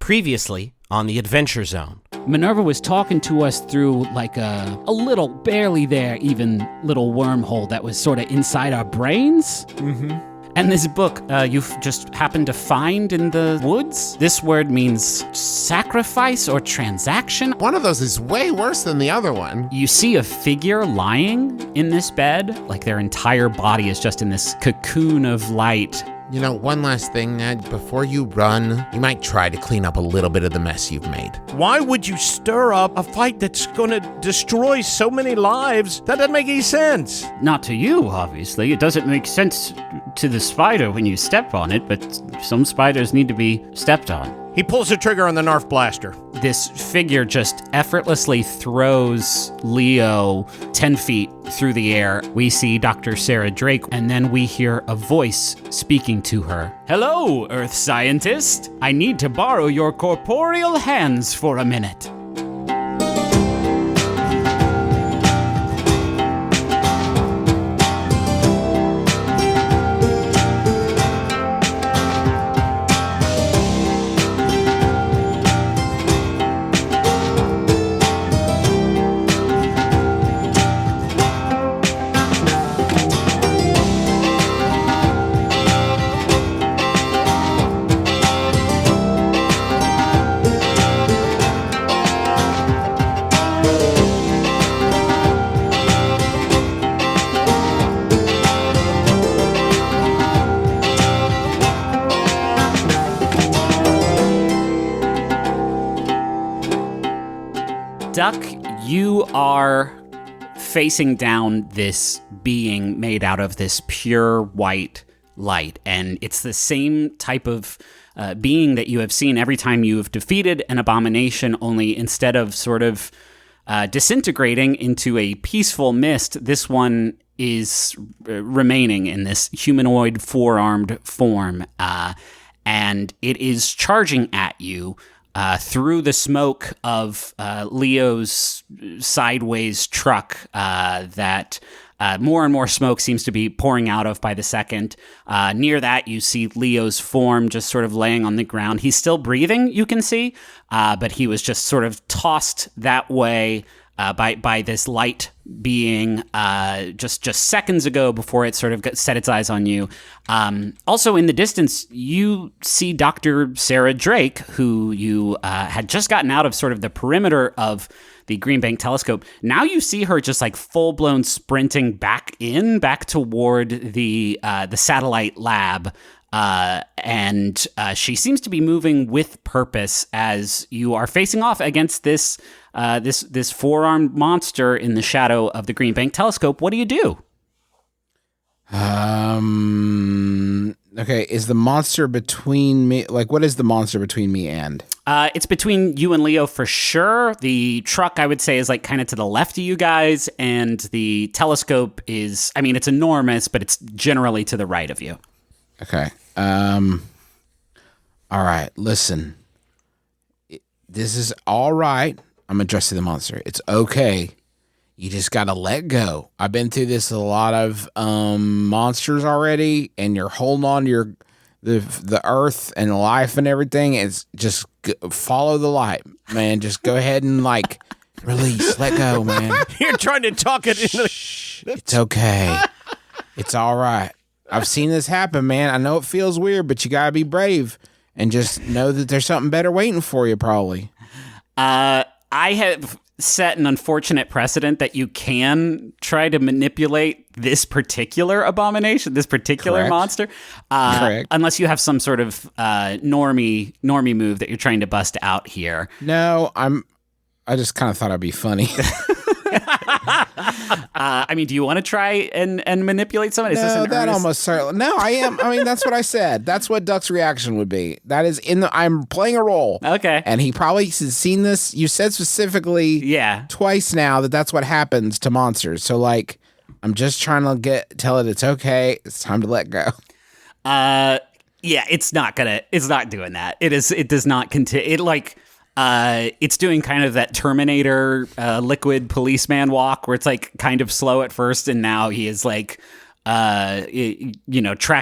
Previously on the Adventure Zone. Minerva was talking to us through like a little, barely there even, little wormhole that was sort of inside our brains. Mm-hmm. And this book you've just happened to find in the woods, this word means sacrifice or transaction. One of those is way worse than the other one. You see a figure lying in this bed, like their entire body is just in this cocoon of light. You know, one last thing, Ned. Before you run, you might try to clean up a little bit of the mess you've made. Why would you stir up a fight that's going to destroy so many lives? That doesn't make any sense. Not to you, obviously. It doesn't make sense to the spider when you step on it, but some spiders need to be stepped on. He pulls the trigger on the Nerf blaster. This figure just effortlessly throws Leo 10 feet through the air. We see Dr. Sarah Drake, and then we hear a voice speaking to her. Hello, Earth scientist. I need to borrow your corporeal hands for a minute. Duck, you are facing down this being made out of this pure white light, and it's the same type of being that you have seen every time you have defeated an abomination, only instead of sort of disintegrating into a peaceful mist, this one is remaining in this humanoid four-armed form, and it is charging at you through the smoke of Leo's sideways truck that more and more smoke seems to be pouring out of by the second. Near that, you see Leo's form just sort of laying on the ground. He's still breathing, you can see, but he was just sort of tossed that way by this light being just seconds ago before it sort of set its eyes on you. Also in the distance, you see Dr. Sarah Drake, who you had just gotten out of sort of the perimeter of the Green Bank telescope. Now you see her just like full-blown sprinting back toward the satellite lab. And she seems to be moving with purpose as you are facing off against this four-armed monster in the shadow of the Green Bank telescope. What do you do? Okay, is the monster between me, like, what is the monster between me and? It's between you and Leo for sure. The truck, I would say, is like kind of to the left of you guys, and the telescope is, I mean, it's enormous, but it's generally to the right of you. Okay. All right, listen. This is all right. I'm addressing the monster. It's okay. You just got to let go. I've been through this with a lot of monsters already, and you're holding on to the earth and life and everything. It's just follow the light, man. Just go ahead and like release, let go, man. You're trying to talk it into... Shh, it's okay. It's all right. I've seen this happen, man. I know it feels weird, but you gotta be brave and just know that there's something better waiting for you, probably. I have set an unfortunate precedent that you can try to manipulate this particular abomination, this particular Correct. Monster, Correct. Unless you have some sort of normie move that you're trying to bust out here. No, I just kind of thought I'd be funny. I mean, do you want to try and manipulate someone? Is this No, an that earnest... almost certainly. No, I am. I mean, that's what I said. That's what Duck's reaction would be. That is I'm playing a role. Okay. And he probably has seen this. You said specifically Yeah. twice now that's what happens to monsters. So, like, I'm just trying to tell it it's okay. It's time to let go. Yeah, it's not doing that. It does not continue. It like, it's doing kind of that Terminator liquid policeman walk where it's like kind of slow at first, and now he is like, track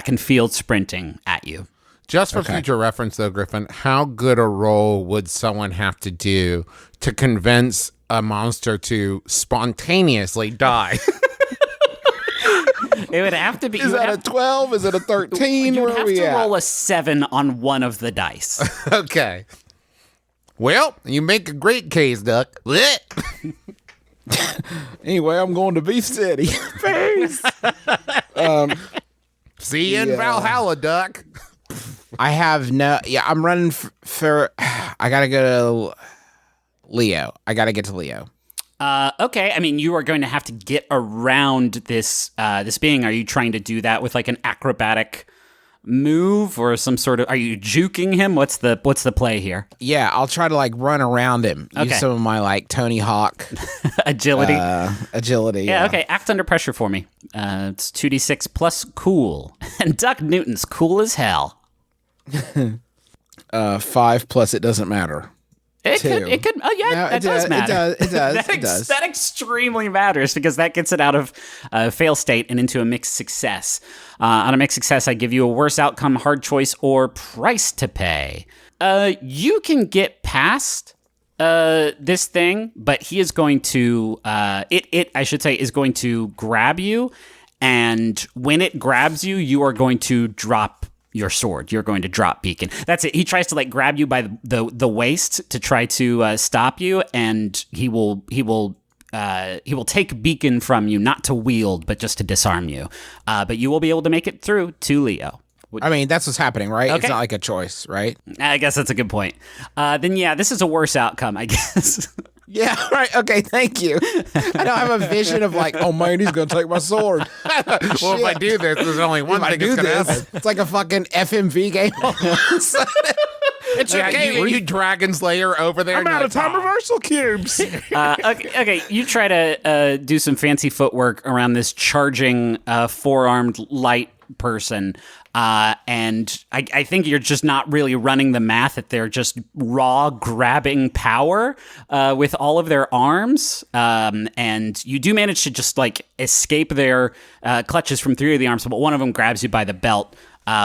and field sprinting at you. Just for future reference, though, Griffin, how good a roll would someone have to do to convince a monster to spontaneously die? It would have to be. Is that a 12? Is it a 13? You would Where have are we to at? roll a 7 on one of the dice. Okay. Well, you make a great case, Duck. Blech. Anyway, I'm going to Beef City. Peace. See you in Valhalla, Duck. I have no. Yeah, I'm running for. I gotta go to Leo. I gotta get to Leo. Okay, I mean, you are going to have to get around this this being. Are you trying to do that with like an acrobatic move or some sort of? Are you juking him? What's the play here? Yeah, I'll try to like run around him. Okay. Use some of my like Tony Hawk Agility. agility. Yeah, okay. Act under pressure for me. It's 2d6 plus cool. And Duck Newton's cool as hell. 5 plus it doesn't matter. It Two. could. Oh yeah, No, that does matter. It does. That extremely matters because that gets it out of fail state and into a mixed success. On a mixed success, I give you a worse outcome, hard choice, or price to pay. You can get past this thing, but he is going to I should say is going to grab you, and when it grabs you, you are going to drop your sword. You're going to drop Beacon. That's it. He tries to like grab you by the waist to try to stop you, and he will take Beacon from you, not to wield, but just to disarm you. But you will be able to make it through to Leo. I mean, that's what's happening, right? Okay. It's not like a choice, right? I guess that's a good point. Then yeah, this is a worse outcome, I guess. Yeah, right. Okay, thank you. I don't have a vision of like, oh man, he's gonna take my sword. Well, if I do this, there's only one thing that's going to happen. It's like a fucking FMV game. It's okay. You Dragon Slayer over there. I'm out of time reversal cubes. Okay, you try to do some fancy footwork around this charging four-armed light person, and I think you're just not really running the math that they're just raw grabbing power with all of their arms, and you do manage to just like escape their clutches from 3 of the arms, but one of them grabs you by the belt.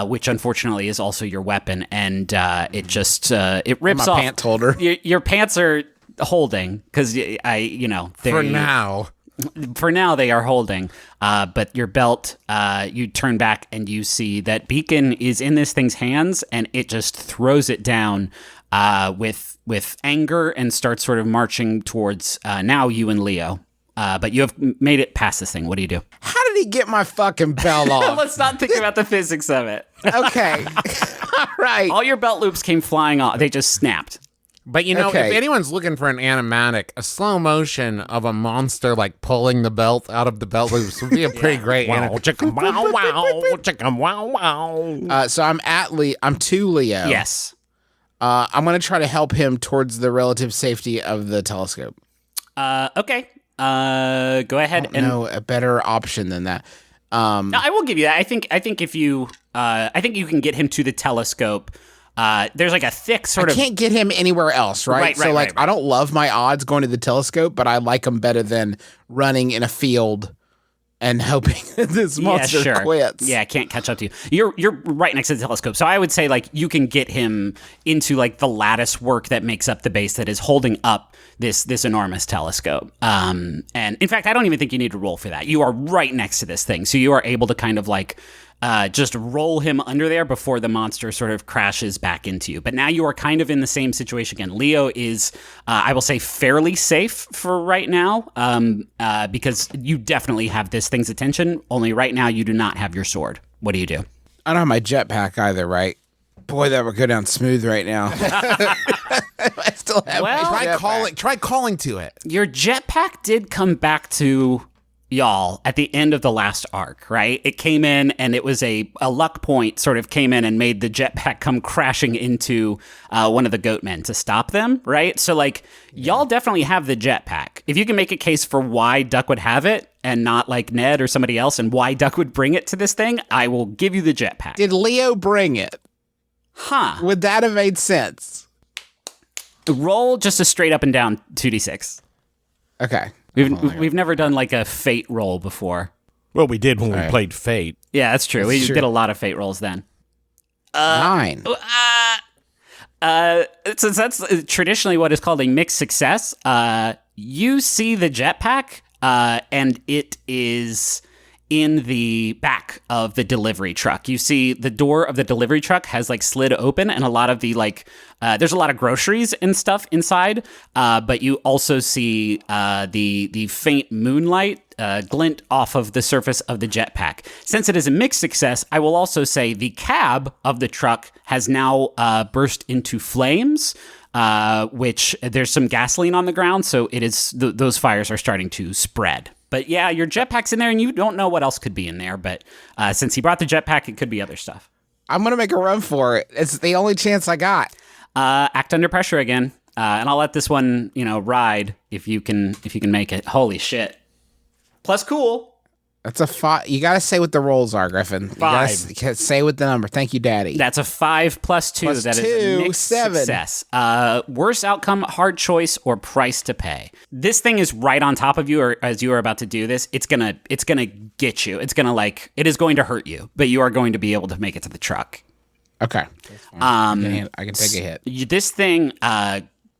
Which unfortunately is also your weapon, and it just it rips My off. pants holder. Your pants are holding because for now they are holding. But your belt, you turn back and you see that Beacon is in this thing's hands, and it just throws it down with anger and starts sort of marching towards now you and Leo. But you have made it past this thing. What do you do? How did he get my fucking belt off? Let's not think about the physics of it. Okay. All right. All your belt loops came flying off. They just snapped. But you know, Okay. if anyone's looking for an animatic, a slow motion of a monster like pulling the belt out of the belt loops would be a pretty great animatic. Wow, chicka, wow, wow. So I'm I'm to Leo. Yes. I'm gonna try to help him towards the relative safety of the telescope. Okay. Go ahead and No, a better option than that. No, I will give you that. I think if you I think you can get him to the telescope. There's like a thick sort I can't get him anywhere else, right? Right, so right, like, right. I don't love my odds going to the telescope, but I like them better than running in a field and hoping that this monster quits. Yeah, can't catch up to you. You're right next to the telescope. So I would say like you can get him into like the lattice work that makes up the base that is holding up this enormous telescope. And in fact, I don't even think you need to roll for that. You are right next to this thing. So you are able to kind of like just roll him under there before the monster sort of crashes back into you. But now you are kind of in the same situation again. Leo is, I will say, fairly safe for right now because you definitely have this thing's attention. Only right now you do not have your sword. What do you do? I don't have my jetpack either, right? Boy, that would go down smooth right now. I still have my jetpack. Try calling to it. Your jetpack did come back to y'all at the end of the last arc, right? It came in and it was a luck point sort of came in and made the jetpack come crashing into one of the goatmen to stop them, right? So like y'all definitely have the jetpack. If you can make a case for why Duck would have it and not like Ned or somebody else and why Duck would bring it to this thing, I will give you the jetpack. Did Leo bring it? Huh. Would that have made sense? Roll just a straight up and down 2d6. Okay. We've never done like a fate roll before. Well, we did when we played Fate. Yeah, that's true. We did a lot of fate rolls then. 9. Since that's traditionally what is called a mixed success, you see the jetpack, and it is in the back of the delivery truck. You see the door of the delivery truck has like slid open, and a lot of the there's a lot of groceries and stuff inside. But you also see the faint moonlight glint off of the surface of the jetpack. Since it is a mixed success, I will also say the cab of the truck has now burst into flames. Which there's some gasoline on the ground, so it is those fires are starting to spread. But yeah, your jetpack's in there, and you don't know what else could be in there. But since he brought the jetpack, it could be other stuff. I'm going to make a run for it. It's the only chance I got. Act under pressure again, and I'll let this one, ride if you can make it. Holy shit! Plus cool. That's a 5. You got to say what the rolls are, Griffin. 5. You gotta say what the number. Thank you, Daddy. That's a 5 plus 2. Plus that is 2, a mixed 7. success. Worst outcome, hard choice, or price to pay. This thing is right on top of you, or as you are about to do this, it's gonna get you. It's gonna it is going to hurt you, but you are going to be able to make it to the truck. Okay. I can take a hit. This thing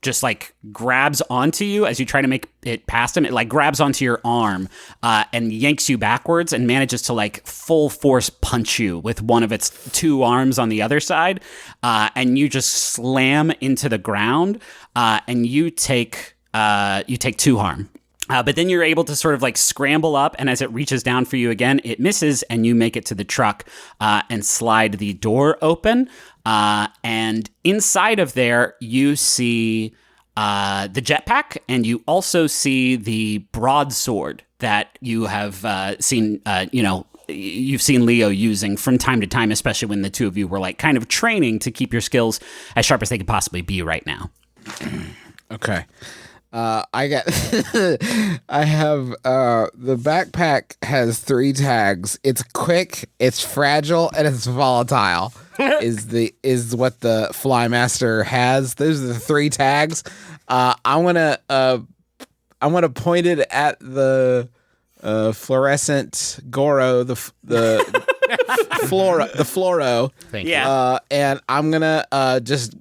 just grabs onto you as you try to make it past him. It grabs onto your arm and yanks you backwards and manages to full force punch you with one of its 2 arms on the other side. And you just slam into the ground and you take 2 harm. But then you're able to sort of scramble up, and as it reaches down for you again, it misses, and you make it to the truck and slide the door open. And inside of there, you see the jetpack, and you also see the broadsword that you have seen, you've seen Leo using from time to time, especially when the two of you were kind of training to keep your skills as sharp as they could possibly be right now. Okay. I have the backpack has 3 tags. It's quick, it's fragile, and it's volatile. is what the Flymaster has. Those are the 3 tags. I'm gonna point it at the fluorescent Goro, the fluoro. Thank you. And I'm gonna just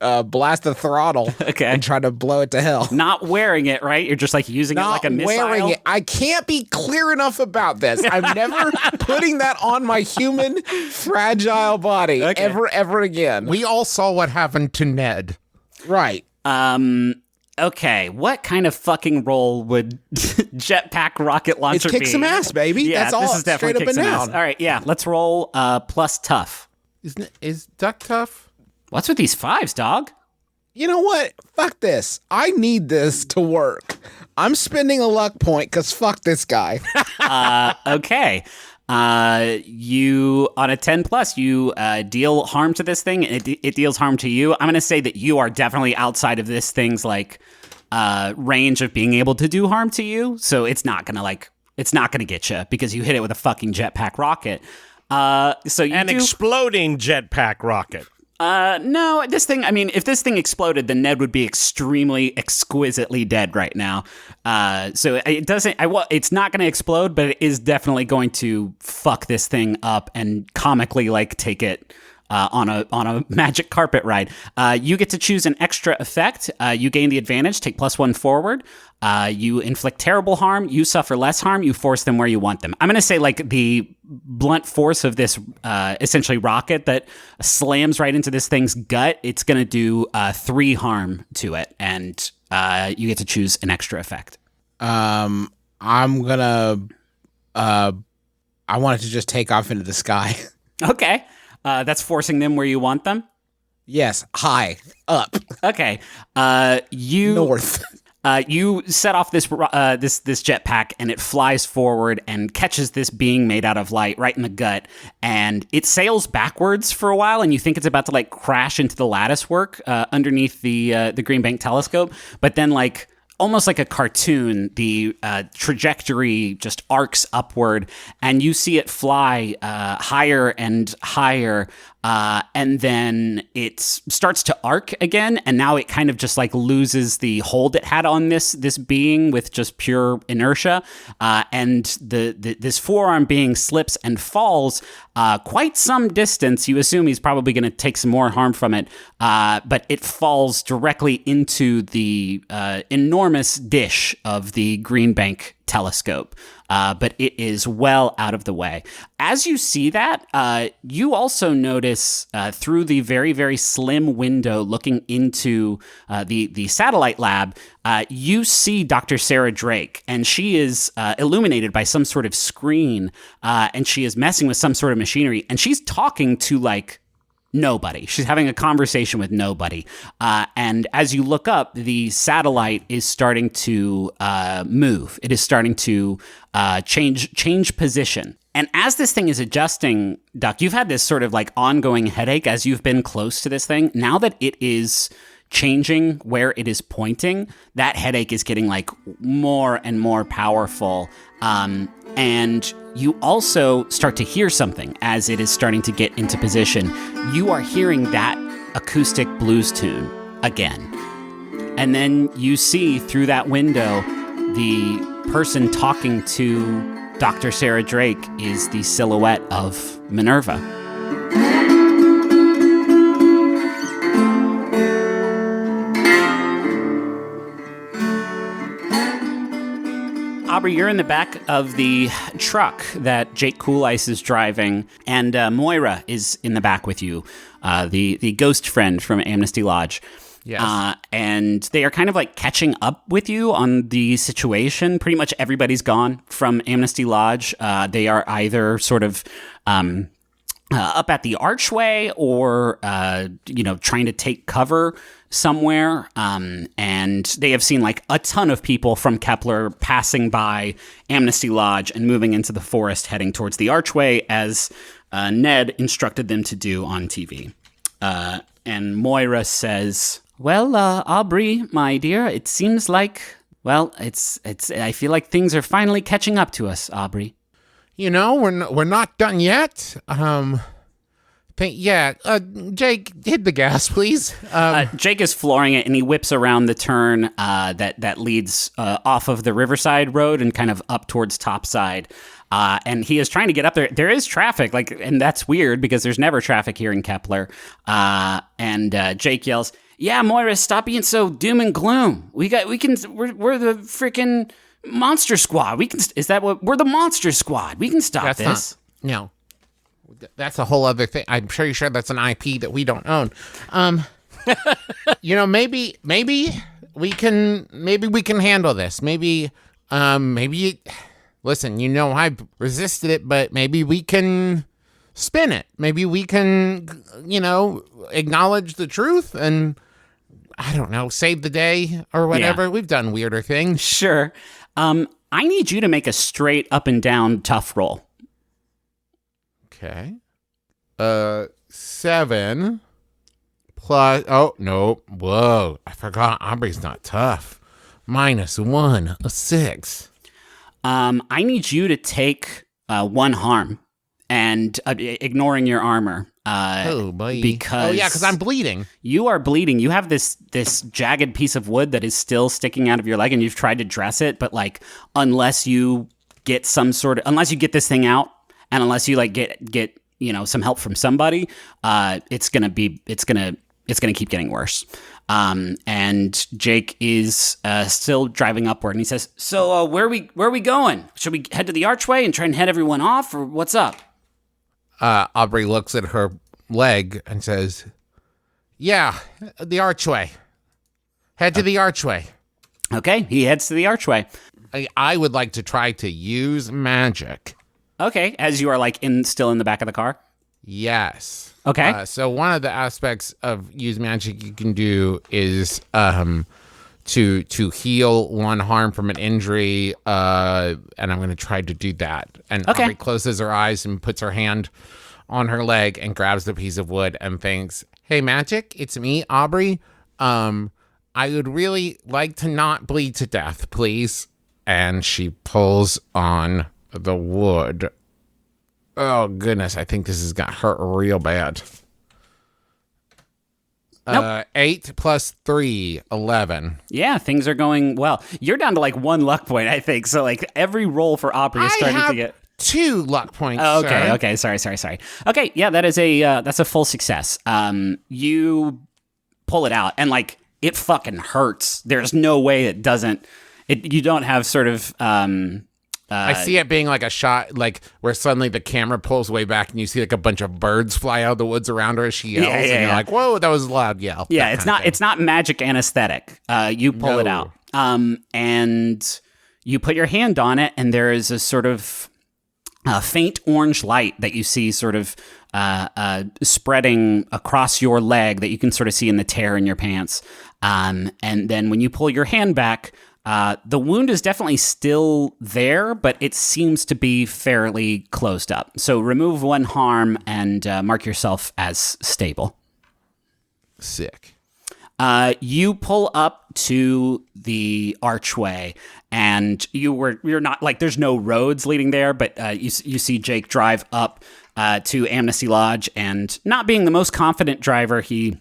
blast the throttle and try to blow it to hell. Not wearing it, right? You're just using it like a missile. Not wearing it. I can't be clear enough about this. I'm never putting that on my human fragile body ever again. We all saw what happened to Ned. Right. Okay, what kind of fucking roll would jetpack rocket launcher Kick be? some ass, baby. Yeah, that's all. This is definitely straight up and kick some down. ass. All right, yeah, let's roll plus tough. Is Duck tough? What's with these 5s, dog? You know what? Fuck this. I need this to work. I'm spending a luck point because fuck this guy. Okay. You, on a 10 plus, you deal harm to this thing, and it deals harm to you. I'm going to say that you are definitely outside of this thing's range of being able to do harm to you. So it's not going to get you because you hit it with a fucking jetpack rocket. So you exploding jetpack rocket. No, this thing, if this thing exploded, then Ned would be extremely exquisitely dead right now. So it's not going to explode, but it is definitely going to fuck this thing up and comically take it on a magic carpet ride. You get to choose an extra effect. You gain the advantage, take +1 forward. You inflict terrible harm, you suffer less harm, you force them where you want them. I'm going to say the blunt force of this essentially rocket that slams right into this thing's gut, it's going to do 3 harm to it, and you get to choose an extra effect. I'm going to... I want it to just take off into the sky. Okay. That's forcing them where you want them? Yes. High. Up. Okay. North. You set off this jetpack, and it flies forward and catches this being made out of light right in the gut, and it sails backwards for a while, and you think it's about to crash into the lattice work underneath the Green Bank telescope, but then almost like a cartoon, the trajectory just arcs upward, and you see it fly higher and higher And then it starts to arc again, and now it kind of just like loses the hold it had on this being with just pure inertia. And this forearm being slips and falls quite some distance. You assume he's probably going to take some more harm from it, but it falls directly into the enormous dish of the Green Bank telescope. But it is well out of the way. As you see that, you also notice through the very, very slim window looking into the satellite lab, you see Dr. Sarah Drake, and she is illuminated by some sort of screen, and she is messing with some sort of machinery, and she's talking to like nobody. She's having a conversation with nobody. And as you look up, the satellite is starting to move. It is starting to change position. And as this thing is adjusting, Duck, you've had this sort of like ongoing headache as you've been close to this thing. Now that it is changing where it is pointing, that headache is getting like more and more powerful. And you also start to hear something as it is starting to get into position. You are hearing that acoustic blues tune again. And then you see through that window, the person talking to Dr. Sarah Drake is the silhouette of Minerva. Aubrey, you're in the back of the truck that Jake Cool Ice is driving, and Moira is in the back with you, the ghost friend from Amnesty Lodge. Yes. And they are kind of like catching up with you on the situation. Pretty much everybody's gone from Amnesty Lodge. They are either sort of up at the archway or, trying to take cover somewhere. And they have seen like a ton of people from Kepler passing by Amnesty Lodge and moving into the forest, heading towards the archway as Ned instructed them to do on TV. And Moira says, "Well, Aubrey, my dear, it seems like, well, I feel like things are finally catching up to us, Aubrey." You know, we're not done yet. Jake, hit the gas, please. Jake is flooring it, and he whips around the turn that leads off of the Riverside Road and kind of up towards Topside. And he is trying to get up there. There is traffic, and that's weird because there's never traffic here in Kepler. And Jake yells, "Yeah, Moira, stop being so doom and gloom. We're the freaking Monster Squad. We're the Monster Squad. We can stop this." No. That's a whole other thing. I'm pretty sure that's an IP that we don't own. Maybe we can handle this. Maybe, listen, I've resisted it, but maybe we can spin it. Maybe we can, acknowledge the truth and, I don't know, save the day or whatever. Yeah. We've done weirder things. Sure. I need you to make a straight up and down tough roll. Okay. 7 plus. Oh, no. Whoa. I forgot. Aubrey's not tough. -1, a 6. I need you to take 1 harm and ignoring your armor. Oh, boy. Because I'm bleeding. You are bleeding. You have this jagged piece of wood that is still sticking out of your leg, and you've tried to dress it, but unless you get this thing out, and unless you get some help from somebody, it's gonna keep getting worse. And Jake is still driving upward, and he says, "So where are we going? Should we head to the archway and try and head everyone off, or what's up?" Aubrey looks at her leg and says, "Yeah, the archway. Head to the archway." Okay, he heads to the archway. I would like to try to use magic. Okay, as you are still in the back of the car? Yes. Okay. So one of the aspects of use magic you can do is to heal 1 harm from an injury, and I'm going to try to do that. And okay. Aubrey closes her eyes and puts her hand on her leg and grabs the piece of wood and thinks, "Hey, magic, it's me, Aubrey. I would really like to not bleed to death, please." And she pulls on the wood. Oh, goodness. I think this has got hurt real bad. Nope. 8 plus 3, 11. Yeah, things are going well. You're down to like 1 luck point, I think. So like every roll for Aubrey is starting to get 2 luck points. Oh, okay, sir. okay. Sorry. Okay, yeah, that's a full success. You pull it out, and like it fucking hurts. There's no way it doesn't. You don't have sort of. I see it being like a shot, like where suddenly the camera pulls way back and you see like a bunch of birds fly out of the woods around her as she yells, and you're like, "Whoa, that was a loud yell." Yeah, it's not magic anesthetic. You pull it out, and you put your hand on it, and there is a sort of faint orange light that you see sort of spreading across your leg that you can sort of see in the tear in your pants. And then when you pull your hand back. The wound is definitely still there, but it seems to be fairly closed up. So remove 1 harm and mark yourself as stable. Sick. You pull up to the archway, and you're not like there's no roads leading there, but you see Jake drive up to Amnesty Lodge, and not being the most confident driver, he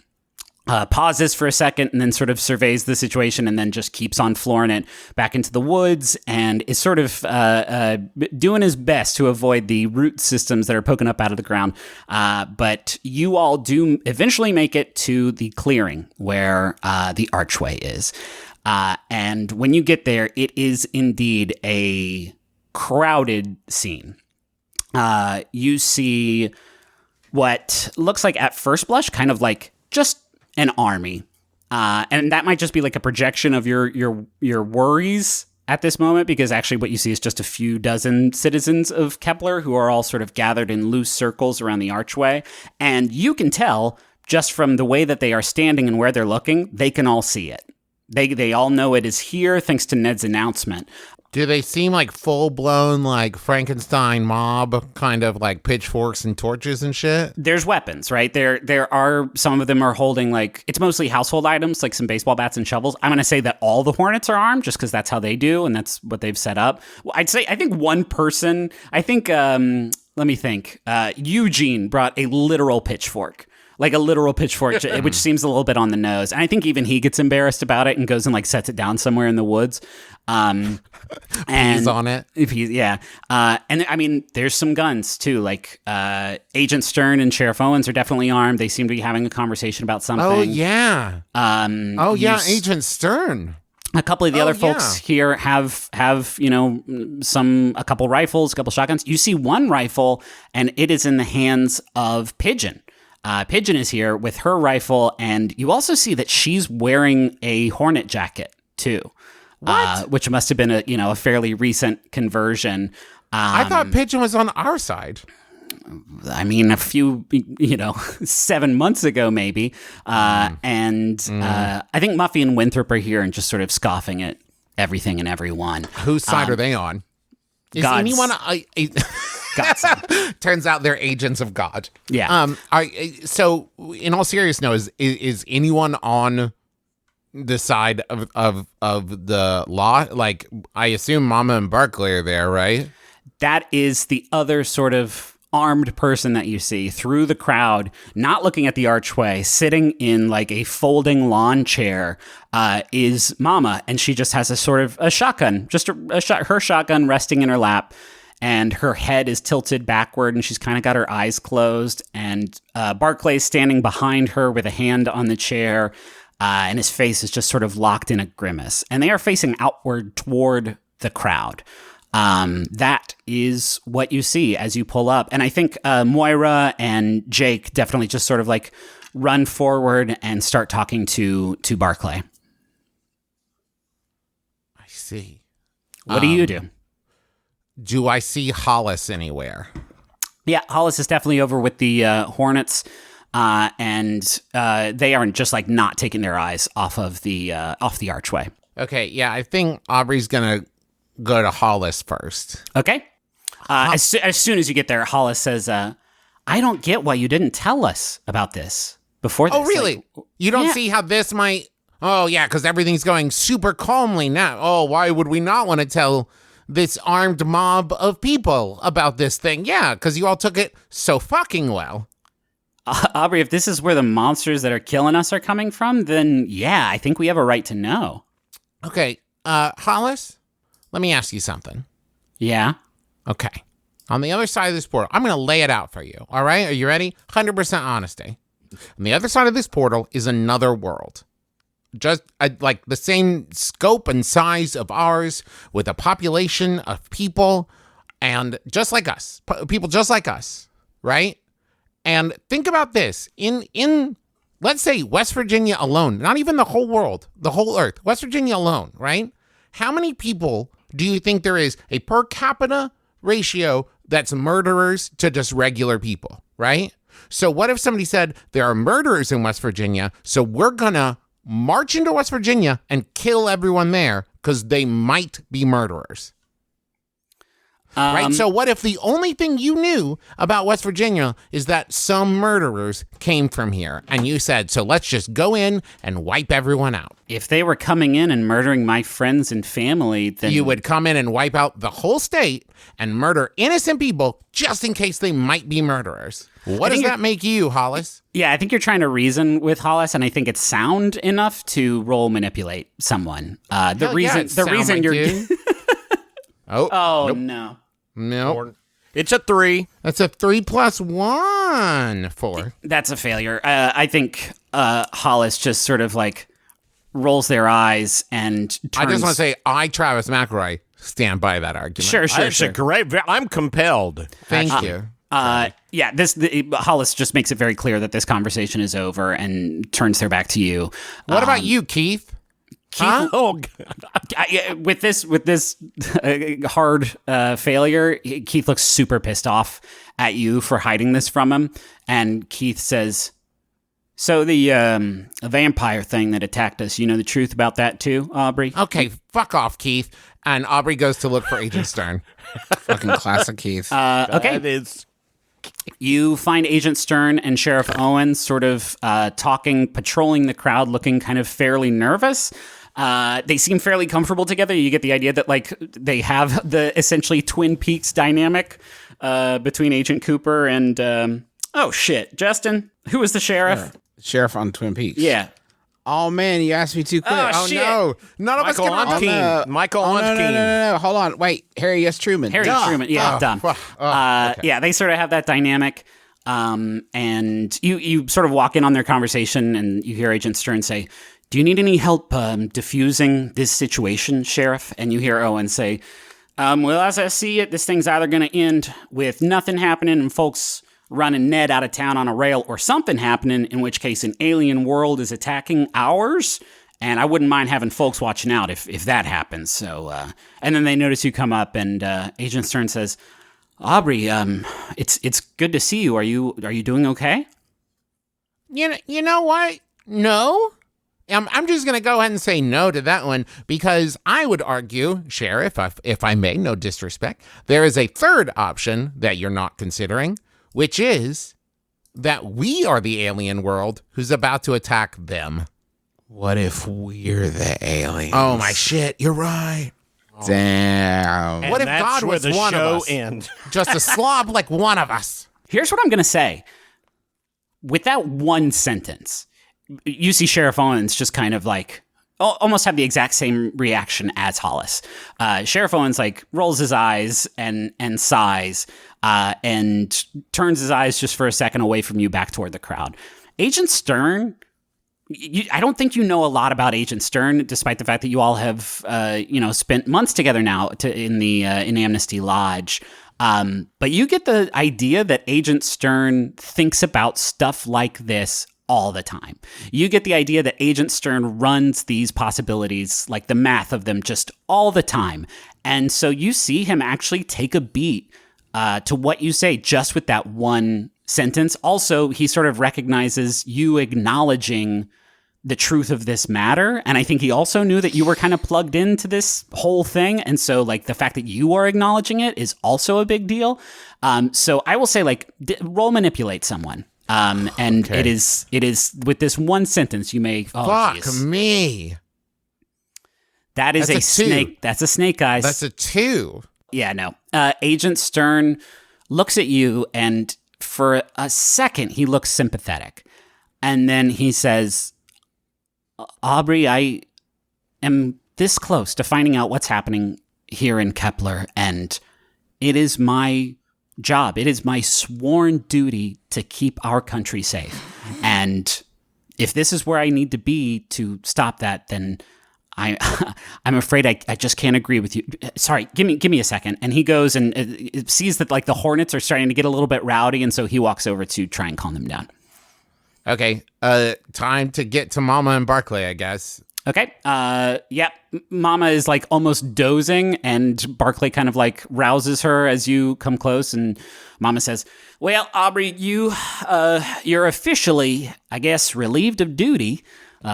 pauses for a second and then sort of surveys the situation and then just keeps on flooring it back into the woods and is sort of doing his best to avoid the root systems that are poking up out of the ground. But you all do eventually make it to the clearing where the archway is. And when you get there, it is indeed a crowded scene. You see what looks like at first blush kind of like just an army. And that might just be like a projection of your worries at this moment, because actually what you see is just a few dozen citizens of Kepler who are all sort of gathered in loose circles around the archway. And you can tell just from the way that they are standing and where they're looking, they can all see it. They all know it is here thanks to Ned's announcement. Do they seem like full-blown, like, Frankenstein mob, kind of like pitchforks and torches and shit? There's weapons, right? There are, some of them are holding, like, it's mostly household items, like some baseball bats and shovels. I'm going to say that all the Hornets are armed, just because that's how they do, and that's what they've set up. Well, I think one person, let me think, Eugene brought a literal pitchfork. Like a literal pitchfork, which seems a little bit on the nose. And I think even he gets embarrassed about it and goes and like sets it down somewhere in the woods. And he's on it. And I mean, there's some guns too. Like Agent Stern and Sheriff Owens are definitely armed. They seem to be having a conversation about something. Oh yeah. Agent Stern. A couple of the other folks here have a couple rifles, a couple shotguns. You see one rifle, and it is in the hands of Pigeon. Pigeon is here with her rifle, and you also see that she's wearing a Hornet jacket too. What? Which must have been a fairly recent conversion. I thought Pigeon was on our side. I mean, a few, 7 months ago, maybe. I think Muffy and Winthrop are here and just sort of scoffing at everything and everyone. Whose side are they on? Is God's. anyone... God's. Turns out they're agents of God. Yeah. So, in all seriousness, is anyone on the side of the law? Like, I assume Mama and Barclay are there, right? That is the other sort of armed person that you see through the crowd, not looking at the archway, sitting in like a folding lawn chair, is Mama, and she just has a sort of a shotgun, just her shotgun resting in her lap. And her head is tilted backward, and she's kind of got her eyes closed. And Barclay's standing behind her with a hand on the chair, and his face is just sort of locked in a grimace. And they are facing outward toward the crowd. That is what you see as you pull up. And I think Moira and Jake definitely just sort of like run forward and start talking to Barclay. I see. What do you do? Do I see Hollis anywhere? Yeah, Hollis is definitely over with the Hornets, and they are just like not taking their eyes off the archway. Okay, yeah, I think Aubrey's gonna go to Hollis first. Okay. As soon as you get there, Hollis says, "I don't get why you didn't tell us about this before this." Oh, really? Like, you don't yeah. see how this might... Oh, yeah, because everything's going super calmly now. Oh, why would we not want to tell this armed mob of people about this thing? Yeah, because you all took it so fucking well. Aubrey, if this is where the monsters that are killing us are coming from, then yeah, I think we have a right to know. Okay, Hollis, let me ask you something. Yeah? Okay. On the other side of this portal, I'm going to lay it out for you. All right? Are you ready? 100% honesty. On the other side of this portal is another world. Just like the same scope and size of ours, with a population of people and just like us. People just like us, right? And think about this. In let's say West Virginia alone, not even the whole world, the whole earth, West Virginia alone, right? How many people do you think there is a per capita ratio that's murderers to just regular people, right? So what if somebody said there are murderers in West Virginia, so we're gonna march into West Virginia and kill everyone there because they might be murderers? Right? So what if the only thing you knew about West Virginia is that some murderers came from here, and you said, so let's just go in and wipe everyone out? If they were coming in and murdering my friends and family, then You would come in and wipe out the whole state and murder innocent people just in case they might be murderers. What does that make you, Hollis? Yeah, I think you're trying to reason with Hollis, and I think it's sound enough to roll manipulate someone. The reason you're Oh, nope. No. Nope. It's a 3. That's a 3 + 1. 4. That's a failure. I think Hollis just sort of like rolls their eyes and turns. I just want to say, Travis McElroy, stand by that argument. Sure. It's a great. I'm compelled. Thank you. Yeah, Hollis just makes it very clear that this conversation is over and turns their back to you. What about you, Keith? Keith, Oh, God. with this hard failure, Keith looks super pissed off at you for hiding this from him. And Keith says, so the vampire thing that attacked us, you know the truth about that too, Aubrey? Okay, fuck off, Keith. And Aubrey goes to look for Agent Stern. Fucking classic Keith. Okay. That is. You find Agent Stern and Sheriff Owens sort of talking, patrolling the crowd, looking kind of fairly nervous. They seem fairly comfortable together. You get the idea that like they have the essentially Twin Peaks dynamic between Agent Cooper and oh shit, Justin, who was the sheriff? Sheriff on Twin Peaks. Yeah. Oh man, you asked me too quick. Oh, shit. No, none of us Michael can remember. Ontkeen. Michael Oh, Ontkeen. no. Hold on. Wait. Harry S. Truman. Harry Duh. Truman. Yeah, dumb. Okay. Yeah, they sort of have that dynamic. And you sort of walk in on their conversation and you hear Agent Stern say, do you need any help diffusing this situation, Sheriff? And you hear Owen say, well, as I see it, this thing's either going to end with nothing happening and folks running Ned out of town on a rail, or something happening, in which case an alien world is attacking ours. And I wouldn't mind having folks watching out if that happens. So, and then they notice you come up, and Agent Stern says, Aubrey, it's good to see you. Are you doing okay? You know what? No. I'm just going to go ahead and say no to that one, because I would argue, Sheriff, if I may, no disrespect, there is a third option that you're not considering, which is that we are the alien world who's about to attack them. What if we're the aliens? Oh, my shit. You're right. Damn. And What if that's God where was the one of show us? ends. Just a slob like one of us. Here's what I'm going to say. With that one sentence, you see Sheriff Owens just kind of like almost have the exact same reaction as Hollis. Sheriff Owens like rolls his eyes and sighs and turns his eyes just for a second away from you back toward the crowd. Agent Stern, I don't think you know a lot about Agent Stern, despite the fact that you all have spent months together now in Amnesty Lodge. But you get the idea that Agent Stern thinks about stuff like this all the time. You get the idea that Agent Stern runs these possibilities, like the math of them, just all the time. And so you see him actually take a beat to what you say just with that one sentence. Also, he sort of recognizes you acknowledging the truth of this matter. And I think he also knew that you were kind of plugged into this whole thing. And so like the fact that you are acknowledging it is also a big deal. So I will say like roll manipulate someone. And Okay. it is with this one sentence you may, Fuck geez. me. That is That's a a 2. snake. That's a snake, guys. That's a 2. Yeah, no. Agent Stern looks at you and for a second, he looks sympathetic. And then he says, Aubrey, I am this close to finding out what's happening here in Kepler, and it is my job. It is my sworn duty to keep our country safe. And if this is where I need to be to stop that, then I'm afraid I just can't agree with you. Sorry, give me a second. And he goes and sees that like the hornets are starting to get a little bit rowdy, and so he walks over to try and calm them down. Okay, time to get to Mama and Barclay, I guess. Okay, yeah, Mama is like almost dozing, and Barclay kind of like rouses her as you come close, and Mama says, well, Aubrey, you're officially, I guess, relieved of duty.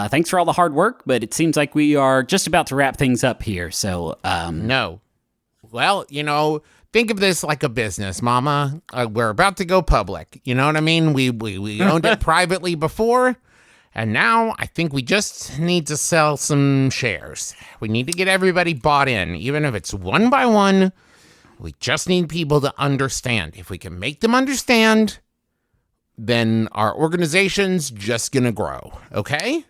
Thanks for all the hard work, but it seems like we are just about to wrap things up here, so... No. Well, think of this like a business, Mama. We're about to go public. You know what I mean? We owned it privately before, and now I think we just need to sell some shares. We need to get everybody bought in, even if it's one by one. We just need people to understand. If we can make them understand, then our organization's just gonna grow, okay?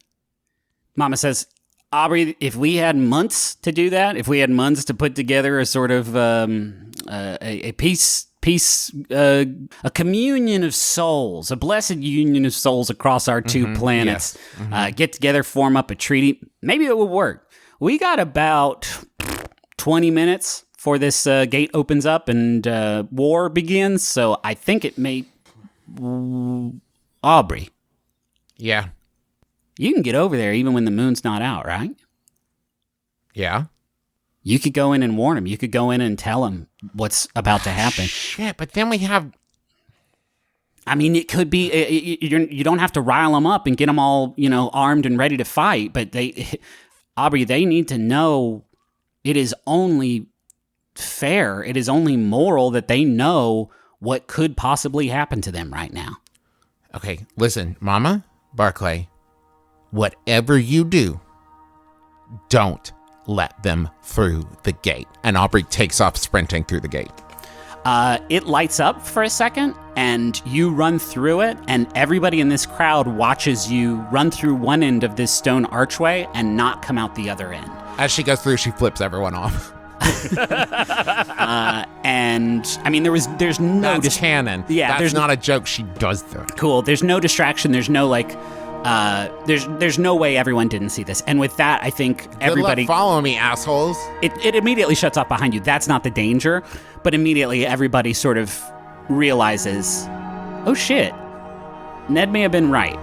Mama says, Aubrey, if we had months to do that, if we had months to put together a sort of a peace, a communion of souls, a blessed union of souls across our two planets, yes. Get together, form up a treaty, maybe it would work. We got about 20 minutes before this gate opens up and war begins, so I think it may... Aubrey. Yeah. You can get over there even when the moon's not out, right? Yeah. You could go in and warn him. You could go in and tell him what's about to happen. Shit, but then we have... I mean, it could be... You don't have to rile them up and get them all, armed and ready to fight, but Aubrey, they need to know it is only fair, it is only moral that they know what could possibly happen to them right now. Okay, listen, Mama, Barclay, whatever you do, don't let them through the gate. And Aubrey takes off sprinting through the gate. It lights up for a second, and you run through it, and everybody in this crowd watches you run through one end of this stone archway and not come out the other end. As she goes through, she flips everyone off. And I mean, there's no That's canon. Yeah, that's not a joke. She does that. Cool. There's no distraction. There's no there's no way everyone didn't see this. And with that, I think everybody... Good luck follow me, assholes. It immediately shuts off behind you. That's not the danger. But immediately everybody sort of realizes, oh shit, Ned may have been right.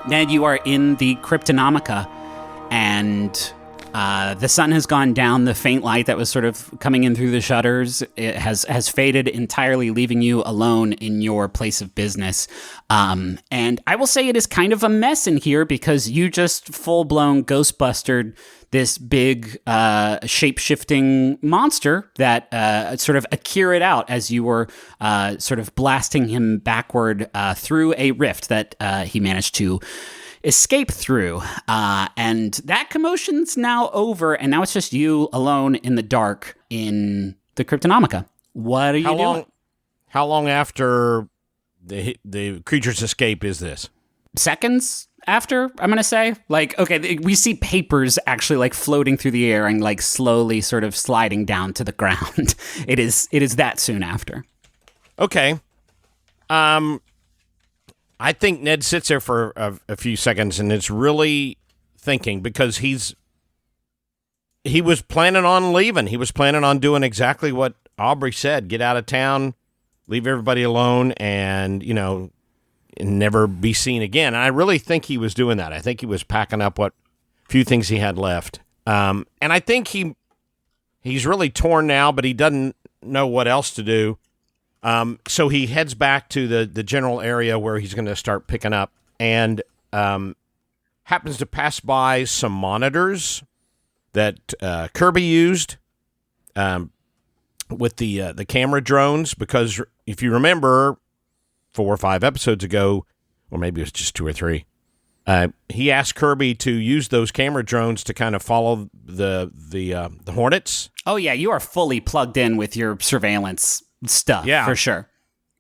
Ned, you are in the Cryptonomica, and the sun has gone down. The faint light that was sort of coming in through the shutters has faded entirely, leaving you alone in your place of business. And I will say it is kind of a mess in here because you just full-blown Ghostbustered this big shape-shifting monster that sort of Akira'd out as you were sort of blasting him backward through a rift that he managed to escape through. And that commotion's now over, and now it's just you alone in the dark in the Cryptonomica. What are you doing? How long after the creature's escape is this? Seconds after, I'm going to say. Like, okay, we see papers actually like floating through the air and like slowly sort of sliding down to the ground. It is that soon after. Okay. I think Ned sits there for a few seconds and is really thinking because he was planning on leaving. He was planning on doing exactly what Aubrey said: get out of town, leave everybody alone, and never be seen again. And I really think he was doing that. I think he was packing up what few things he had left. And I think he's really torn now, but he doesn't know what else to do. So he heads back to the general area where he's going to start picking up, and happens to pass by some monitors that Kirby used with the camera drones, because if you remember 4 or 5 episodes ago, or maybe it was just 2 or 3, he asked Kirby to use those camera drones to kind of follow the Hornets. Oh, yeah, you are fully plugged in with your surveillance stuff, for sure.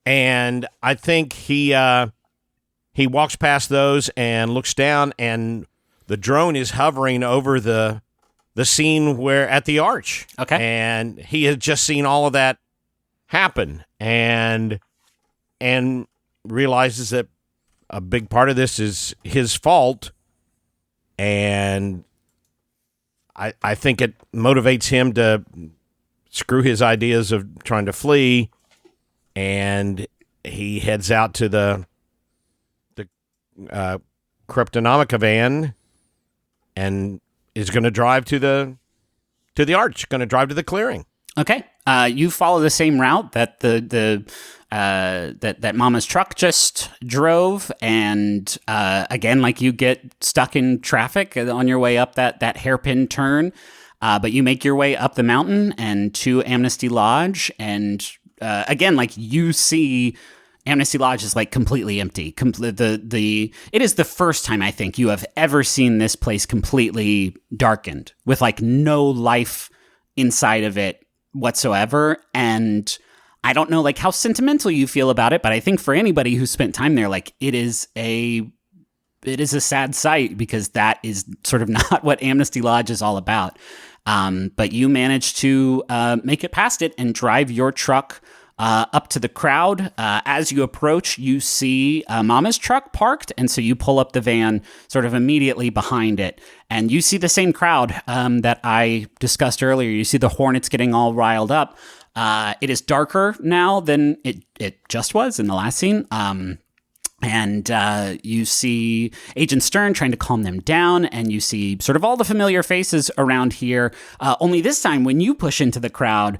And I think he walks past those and looks down, and the drone is hovering over the scene where at the arch. Okay. And he had just seen all of that happen and realizes that a big part of this is his fault, and I think it motivates him to screw his ideas of trying to flee, and he heads out to the Kryptonomica van and is going to drive to the arch, going to drive to the clearing. Okay. You follow the same route that that Mama's truck just drove, and again, like, you get stuck in traffic on your way up that hairpin turn, but you make your way up the mountain and to Amnesty Lodge, and again, like, you see Amnesty Lodge is like completely empty. It is the first time I think you have ever seen this place completely darkened with like no life inside of it whatsoever. And I don't know like how sentimental you feel about it, but I think for anybody who spent time there, like it is a sad sight, because that is sort of not what Amnesty Lodge is all about. But you managed to make it past it and drive your truck up to the crowd. As you approach, you see Mama's truck parked, and so you pull up the van sort of immediately behind it, and you see the same crowd that I discussed earlier. You see the Hornets getting all riled up. It is darker now than it just was in the last scene. And you see Agent Stern trying to calm them down, and you see sort of all the familiar faces around here. Only this time, when you push into the crowd,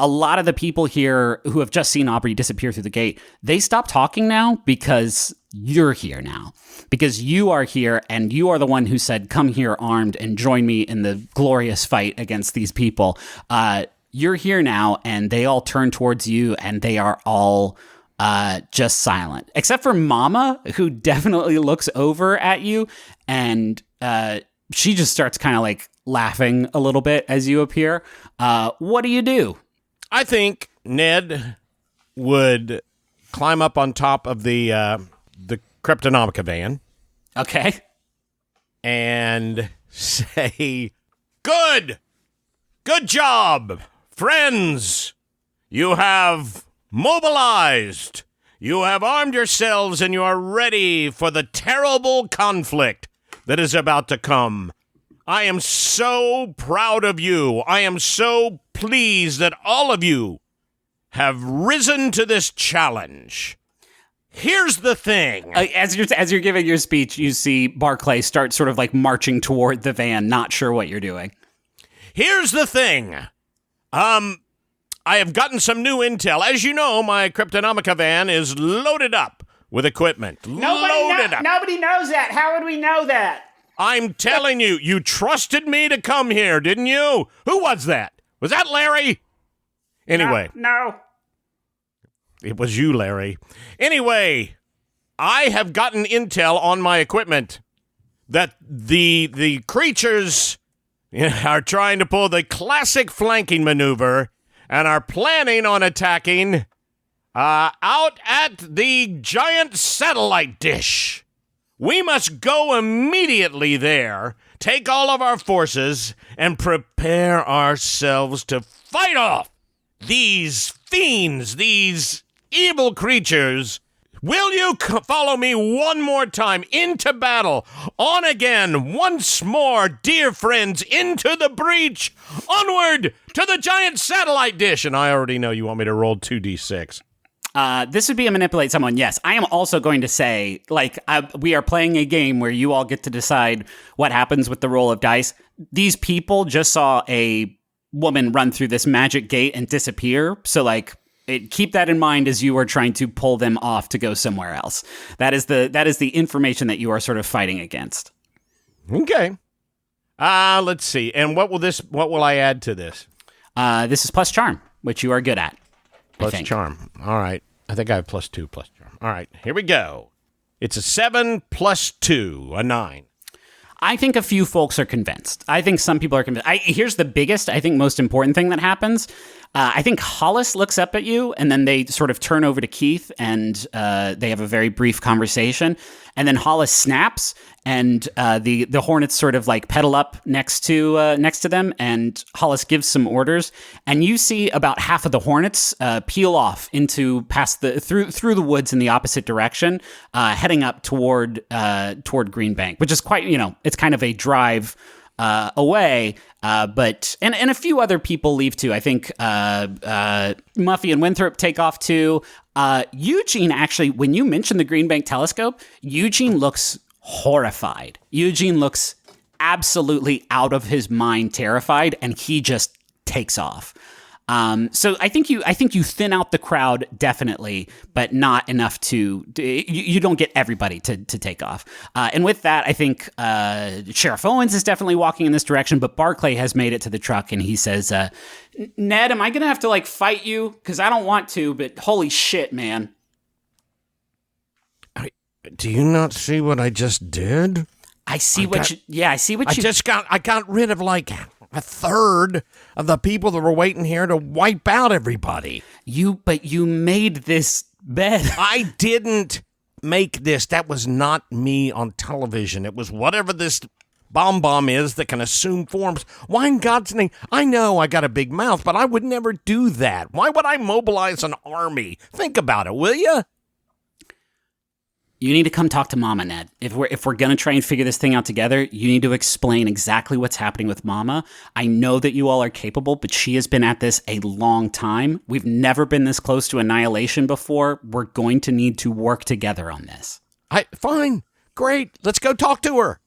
a lot of the people here who have just seen Aubrey disappear through the gate, they stop talking now because you're here now. Because you are here, and you are the one who said, "Come here armed and join me in the glorious fight against these people." You're here now, and they all turn towards you, and they are all just silent. Except for Mama, who definitely looks over at you, and she just starts kind of like laughing a little bit as you appear. What do you do? I think Ned would climb up on top of the Kryptonomica van. Okay. And say, Good job, friends. You have mobilized. You have armed yourselves, and you are ready for the terrible conflict that is about to come. I am so proud of you. I am so pleased that all of you have risen to this challenge. Here's the thing. As you're giving your speech, you see Barclay start sort of like marching toward the van, not sure what you're doing. Here's the thing. I have gotten some new intel. As you know, my Kryptonomica van is loaded up with equipment. Nobody knows that. How would we know that? I'm telling you, you trusted me to come here, didn't you? Who was that? Was that Larry? Anyway. No. It was you, Larry. Anyway, I have gotten intel on my equipment that the creatures are trying to pull the classic flanking maneuver and are planning on attacking out at the giant satellite dish. We must go immediately there, take all of our forces, and prepare ourselves to fight off these fiends, these evil creatures. Will you follow me one more time into battle? On again, once more, dear friends, into the breach. Onward to the giant satellite dish. And I already know you want me to roll 2d6. This would be a manipulate someone, yes. I am also going to say, like, we are playing a game where you all get to decide what happens with the roll of dice. These people just saw a woman run through this magic gate and disappear. So, like, keep that in mind as you are trying to pull them off to go somewhere else. That is the information that you are sort of fighting against. Okay. Let's see. And what will I add to this? This is plus charm, which you are good at. Plus charm. All right. I think I have +2 plus charm. All right. Here we go. It's a 7 plus 2, a 9. I think a few folks are convinced. I think some people are convinced. Here's the biggest, I think most important thing that happens. I think Hollis looks up at you, and then they sort of turn over to Keith, and they have a very brief conversation. And then Hollis snaps, and the Hornets sort of like pedal up next to them, and Hollis gives some orders. And you see about half of the Hornets peel off into through the woods in the opposite direction, heading up toward Green Bank, which is quite, it's kind of a drive away, but a few other people leave too. I think Muffy and Winthrop take off too. Eugene, actually, when you mentioned the Green Bank telescope, Eugene looks horrified. Eugene looks absolutely out of his mind, terrified, and he just takes off. So I think you thin out the crowd definitely, but not enough to you don't get everybody to take off. And with that, I think Sheriff Owens is definitely walking in this direction, but Barclay has made it to the truck, and he says, "Ned, am I gonna have to like fight you? Because I don't want to, but holy shit, man!" Do you not see what I just did? I see what I got rid of like a third of the people that were waiting here to wipe out everybody. But you made this bed. I didn't make this. That was not me on television. It was whatever this bomb is that can assume forms. Why in God's name? I know I got a big mouth, but I would never do that. Why would I mobilize an army? Think about it, will you? You need to come talk to Mama, Ned. If we're going to try and figure this thing out together, you need to explain exactly what's happening with Mama. I know that you all are capable, but she has been at this a long time. We've never been this close to annihilation before. We're going to need to work together on this. Fine. Great. Let's go talk to her.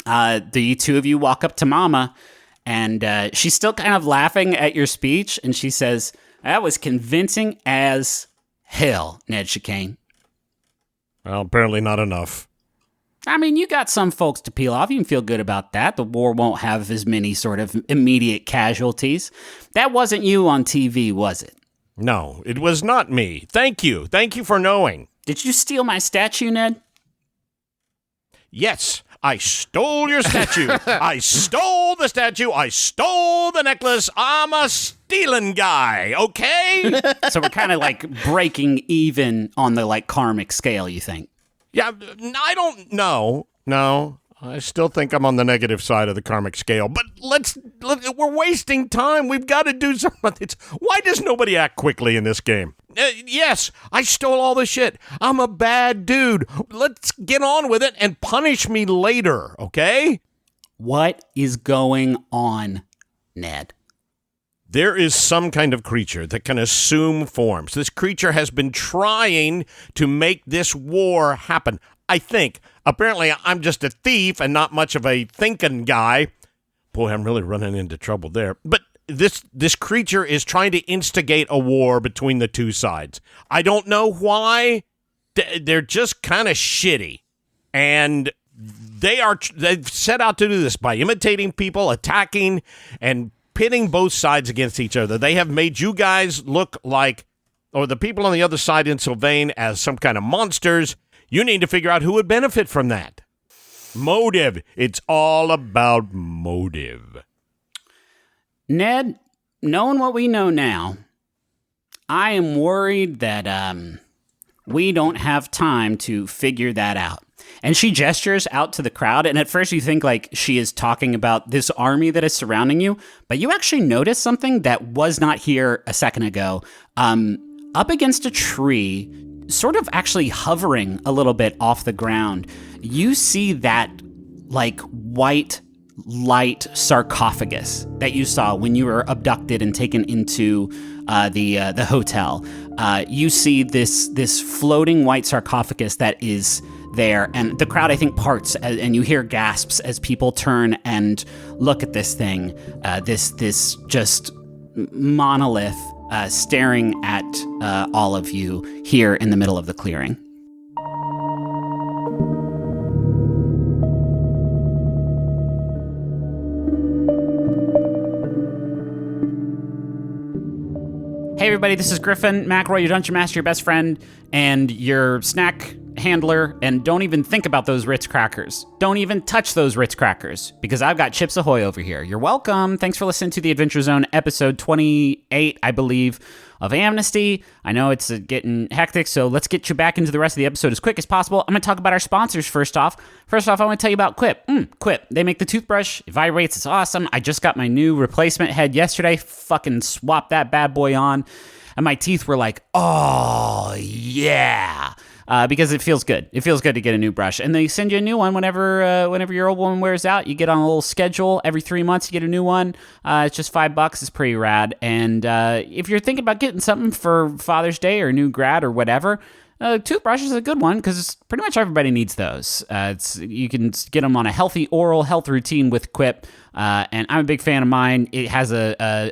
The two of you walk up to Mama, and she's still kind of laughing at your speech, and she says, "That was convincing as hell, Ned Chicane." Well, apparently not enough. I mean, you got some folks to peel off. You can feel good about that. The war won't have as many sort of immediate casualties. That wasn't you on TV, was it? No, it was not me. Thank you. Thank you for knowing. Did you steal my statue, Ned? Yes, I stole your statue. I stole the statue. I stole the necklace. I'm a stealing guy, okay? So we're kind of like breaking even on the like karmic scale, you think? Yeah, I don't know. No, I still think I'm on the negative side of the karmic scale. But we're wasting time. We've got to do something. Why does nobody act quickly in this game? Yes, I stole all the shit. I'm a bad dude. Let's get on with it and punish me later, okay? What is going on, Ned? There is some kind of creature that can assume forms. This creature has been trying to make this war happen. I think. Apparently, I'm just a thief and not much of a thinking guy. Boy, I'm really running into trouble there. But this creature is trying to instigate a war between the two sides. I don't know why. They're just kind of shitty. And they've set out to do this by imitating people, attacking, and pitting both sides against each other. They have made you guys look like, or the people on the other side in Sylvain, as some kind of monsters. You need to figure out who would benefit from that. Motive. It's all about motive. Ned, knowing what we know now, I am worried that we don't have time to figure that out. And she gestures out to the crowd, and at first you think like she is talking about this army that is surrounding you, but you actually notice something that was not here a second ago. Up against a tree, sort of actually hovering a little bit off the ground, you see that like white light sarcophagus that you saw when you were abducted and taken into the hotel. You see this floating white sarcophagus that is there, and the crowd, I think, parts, and you hear gasps as people turn and look at this thing, this just monolith staring at all of you here in the middle of the clearing. Hey everybody, this is Griffin McElroy, your Dungeon Master, your best friend, and your snack handler, and don't even think about those Ritz crackers. Don't even touch those Ritz crackers, because I've got Chips Ahoy over here. You're welcome. Thanks for listening to the Adventure Zone, episode 28, I believe, of Amnesty. I know it's getting hectic, so let's get you back into the rest of the episode as quick as possible. I'm going to talk about our sponsors first off. First off, I want to tell you about Quip. Quip. They make the toothbrush. It vibrates. It's awesome. I just got my new replacement head yesterday. Fucking swapped that bad boy on. And my teeth were like, oh, yeah. Because it feels good. It feels good to get a new brush. And they send you a new one whenever your old one wears out. You get on a little schedule. Every 3 months, you get a new one. It's just $5. It's pretty rad. And if you're thinking about getting something for Father's Day or new grad or whatever, toothbrush is a good one because pretty much everybody needs those. You can get them on a healthy oral health routine with Quip. And I'm a big fan of mine. It has a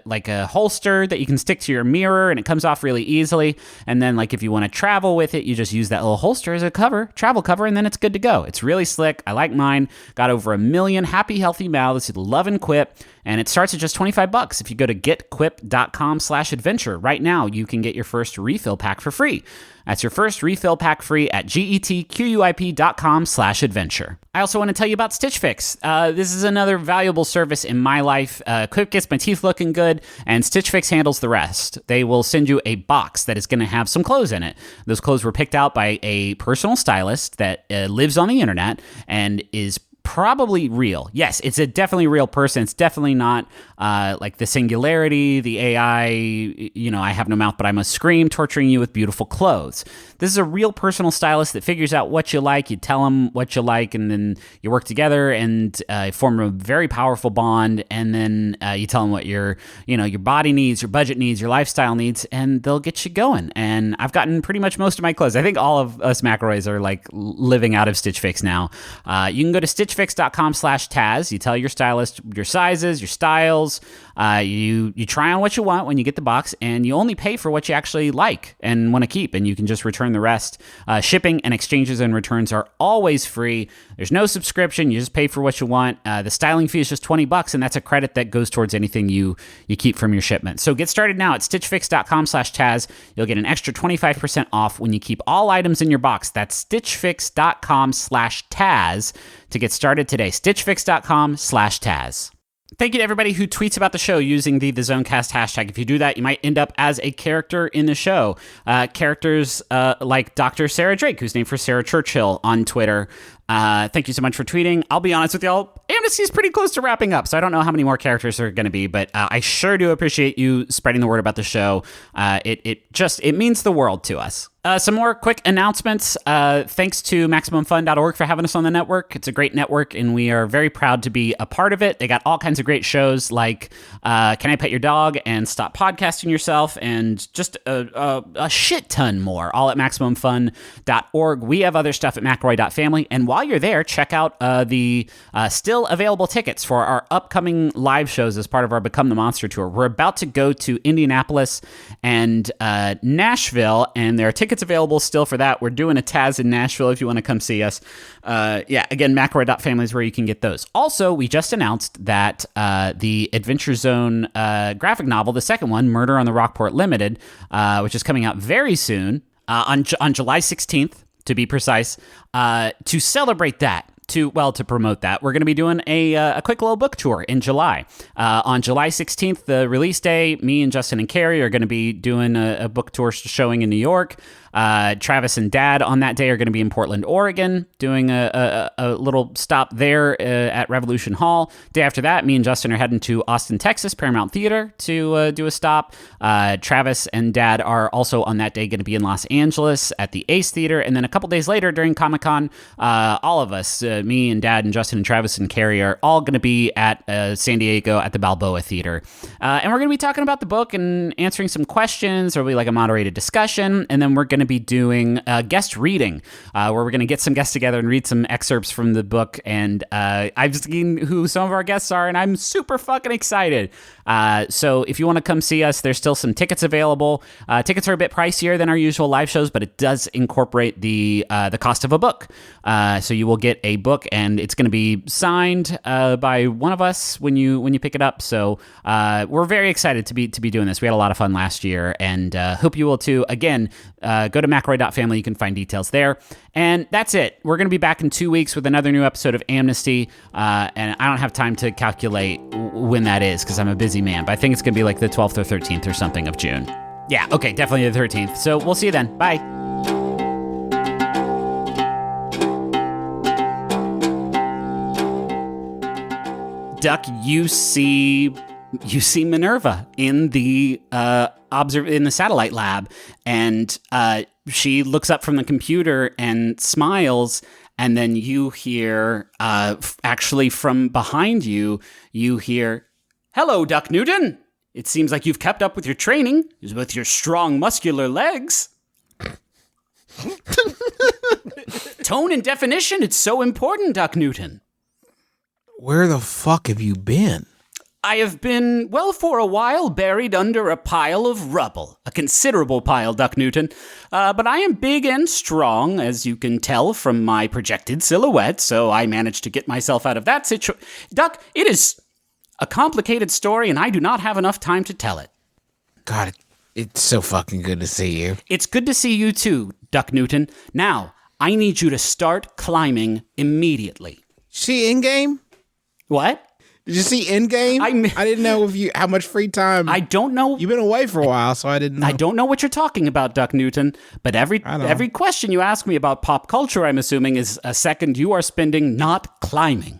holster that you can stick to your mirror, and it comes off really easily. And then, like, if you want to travel with it, you just use that little holster as a travel cover, and then it's good to go. It's really slick. I like mine. Got over 1 million happy, healthy mouths loving Quip, and it starts at just $25. If you go to getquip.com/adventure right now, you can get your first refill pack for free. That's your first refill pack free at getquip.com/adventure. I also want to tell you about Stitch Fix. This is another valuable service in my life. Quip gets my teeth looking good, and Stitch Fix handles the rest. They will send you a box that is going to have some clothes in it. Those clothes were picked out by a personal stylist that lives on the internet and is probably real. Yes, it's a definitely real person. It's definitely not like the Singularity, the AI, I have no mouth but I must scream, torturing you with beautiful clothes. This is a real personal stylist that figures out what you like. You tell them what you like, and then you work together and form a very powerful bond. And then you tell them what your body needs, your budget needs, your lifestyle needs, and they'll get you going. And I've gotten pretty much most of my clothes. I think all of us McElroys are like living out of Stitch Fix now. You can go to stitchfix.com/Taz. You tell your stylist your sizes, your styles. You try on what you want when you get the box, and you only pay for what you actually like and want to keep, and you can just return the rest. Shipping and exchanges and returns are always free. There's no subscription. You just pay for what you want. The styling fee is just $20, and that's a credit that goes towards anything you keep from your shipment. So get started now at stitchfix.com/Taz. You'll get an extra 25% off when you keep all items in your box. That's stitchfix.com/Taz to get started today. stitchfix.com/Taz. Thank you to everybody who tweets about the show using the Zonecast hashtag. If you do that, you might end up as a character in the show. Characters like Dr. Sarah Drake, who's named for Sarah Churchill on Twitter. Thank you so much for tweeting. I'll be honest with y'all, Amnesty is pretty close to wrapping up, so I don't know how many more characters there are going to be, but I sure do appreciate you spreading the word about the show. It means the world to us. Some more quick announcements. Thanks to MaximumFun.org for having us on the network. It's a great network, and we are very proud to be a part of it. They got all kinds of great shows like Can I Pet Your Dog and Stop Podcasting Yourself, and just a shit ton more, all at MaximumFun.org. We have other stuff at McElroy.family, and while you're there, check out the still available tickets for our upcoming live shows as part of our Become the Monster tour. We're about to go to Indianapolis and Nashville, and there are tickets available still for that. We're doing a Taz in Nashville if you want to come see us. Again, McElroy.family is where you can get those. Also, we just announced that the Adventure Zone graphic novel, the second one, Murder on the Rockport Limited, which is coming out very soon, on July 16th, to be precise, to celebrate that. To promote that, we're going to be doing a quick little book tour in July. On July 16th, the release day, me and Justin and Carrie are going to be doing a book tour showing in New York. Travis and Dad on that day are going to be in Portland, Oregon, doing a little stop there at Revolution Hall. Day after that, me and Justin are heading to Austin, Texas, Paramount Theater to do a stop. Travis and Dad are also on that day going to be in Los Angeles at the Ace Theater. And then a couple days later during Comic-Con, all of us, me and Dad and Justin and Travis and Carrie, are all going to be at San Diego at the Balboa Theater. And we're going to be talking about the book and answering some questions. There'll be like a moderated discussion. And then we're going to be doing a guest reading where we're going to get some guests together and read some excerpts from the book. And I've seen who some of our guests are, and I'm super fucking excited. So if you want to come see us, there's still some tickets available. Tickets are a bit pricier than our usual live shows, but it does incorporate the cost of a book. So you will get a book, and it's going to be signed by one of us when you pick it up. So we're very excited to be doing this. We had a lot of fun last year, and hope you will too. Again, go go to McElroy.family. You can find details there. And that's it. We're going to be back in 2 weeks with another new episode of Amnesty. And I don't have time to calculate when that is because I'm a busy man. But I think it's going to be like the 12th or 13th or something of June. Yeah, okay, definitely the 13th. So we'll see you then. Bye. Duck, you see Minerva in the in the satellite lab, and she looks up from the computer and smiles, and then you hear, actually from behind you, you hear, "Hello, Duck Newton. It seems like you've kept up with your training with your strong, muscular legs." Tone and definition, it's so important, Duck Newton. Where the fuck have you been? I have been, well, for a while, buried under a pile of rubble. A considerable pile, Duck Newton. But I am big and strong, as you can tell from my projected silhouette, so I managed to get myself out of that situation. Duck, it is a complicated story, and I do not have enough time to tell it. God, it's so fucking good to see you. It's good to see you too, Duck Newton. Now, I need you to start climbing immediately. See in-game? What? Did you see in-game? I didn't know how much free time. I don't know. You've been away for a while, so I didn't know. I don't know what you're talking about, Duck Newton, but every question you ask me about pop culture, I'm assuming, is a second you are spending not climbing.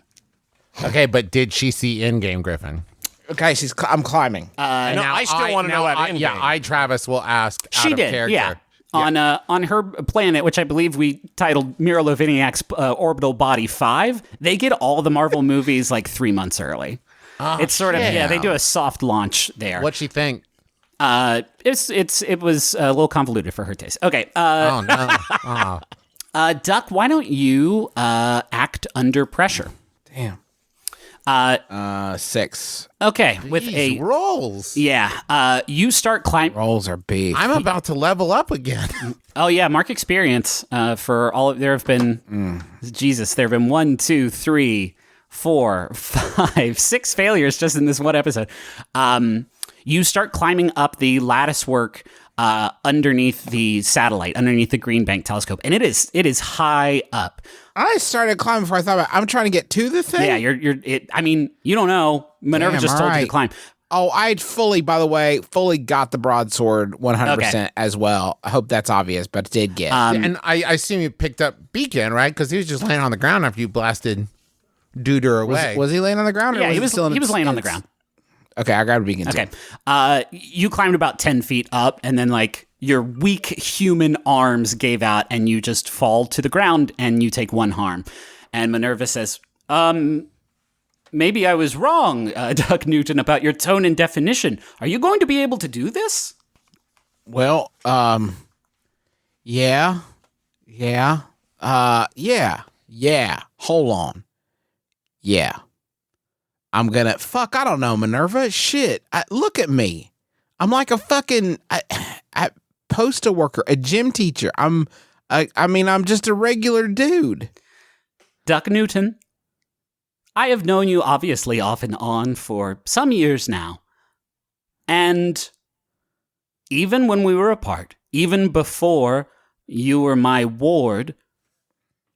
Okay, but did she see in-game, Griffin? Okay, I'm climbing. No, I still want to know that in-game. Yeah, Travis will ask She out of did, character. yeah. On her planet, which I believe we titled Mira Loviniak's Orbital Body 5, they get all the Marvel movies like 3 months early. Oh, it's sort of, they do a soft launch there. What'd she think? It was a little convoluted for her taste. Okay. Oh, no. Oh. Duck, why don't you act under pressure? Damn. 6. Okay, with These rolls. Yeah, you start climbing. Rolls are big. I'm about to level up again. Oh yeah, mark experience for all. There have been, Jesus, there have been 1, 2, 3, 4, 5, 6 failures just in this one episode. You start climbing up the lattice work underneath the satellite, underneath the Green Bank telescope, and it is high up. I started climbing before I thought about it. I'm trying to get to the thing. Yeah, I mean, you don't know. Minerva just told you to climb. Oh, I fully got the broadsword 100% as well. I hope that's obvious, but it did get. And I assume you picked up Beacon, right? Because he was just laying on the ground after you blasted Duder away. Was he laying on the ground? Or Yeah, was he was laying on the ground. Okay, I grabbed Beacon too. Okay. You climbed about 10 feet up, and then, your weak human arms gave out, and you just fall to the ground, and you take 1 harm. And Minerva says, maybe I was wrong, Duck Newton, about your tone and definition. Are you going to be able to do this? Well, yeah. Hold on. Yeah. I'm gonna, I don't know, Minerva. Shit. Look at me. I'm like a fucking postal worker, a gym teacher. I'm just a regular dude. Duck Newton, I have known you obviously off and on for some years now. And even when we were apart, even before you were my ward,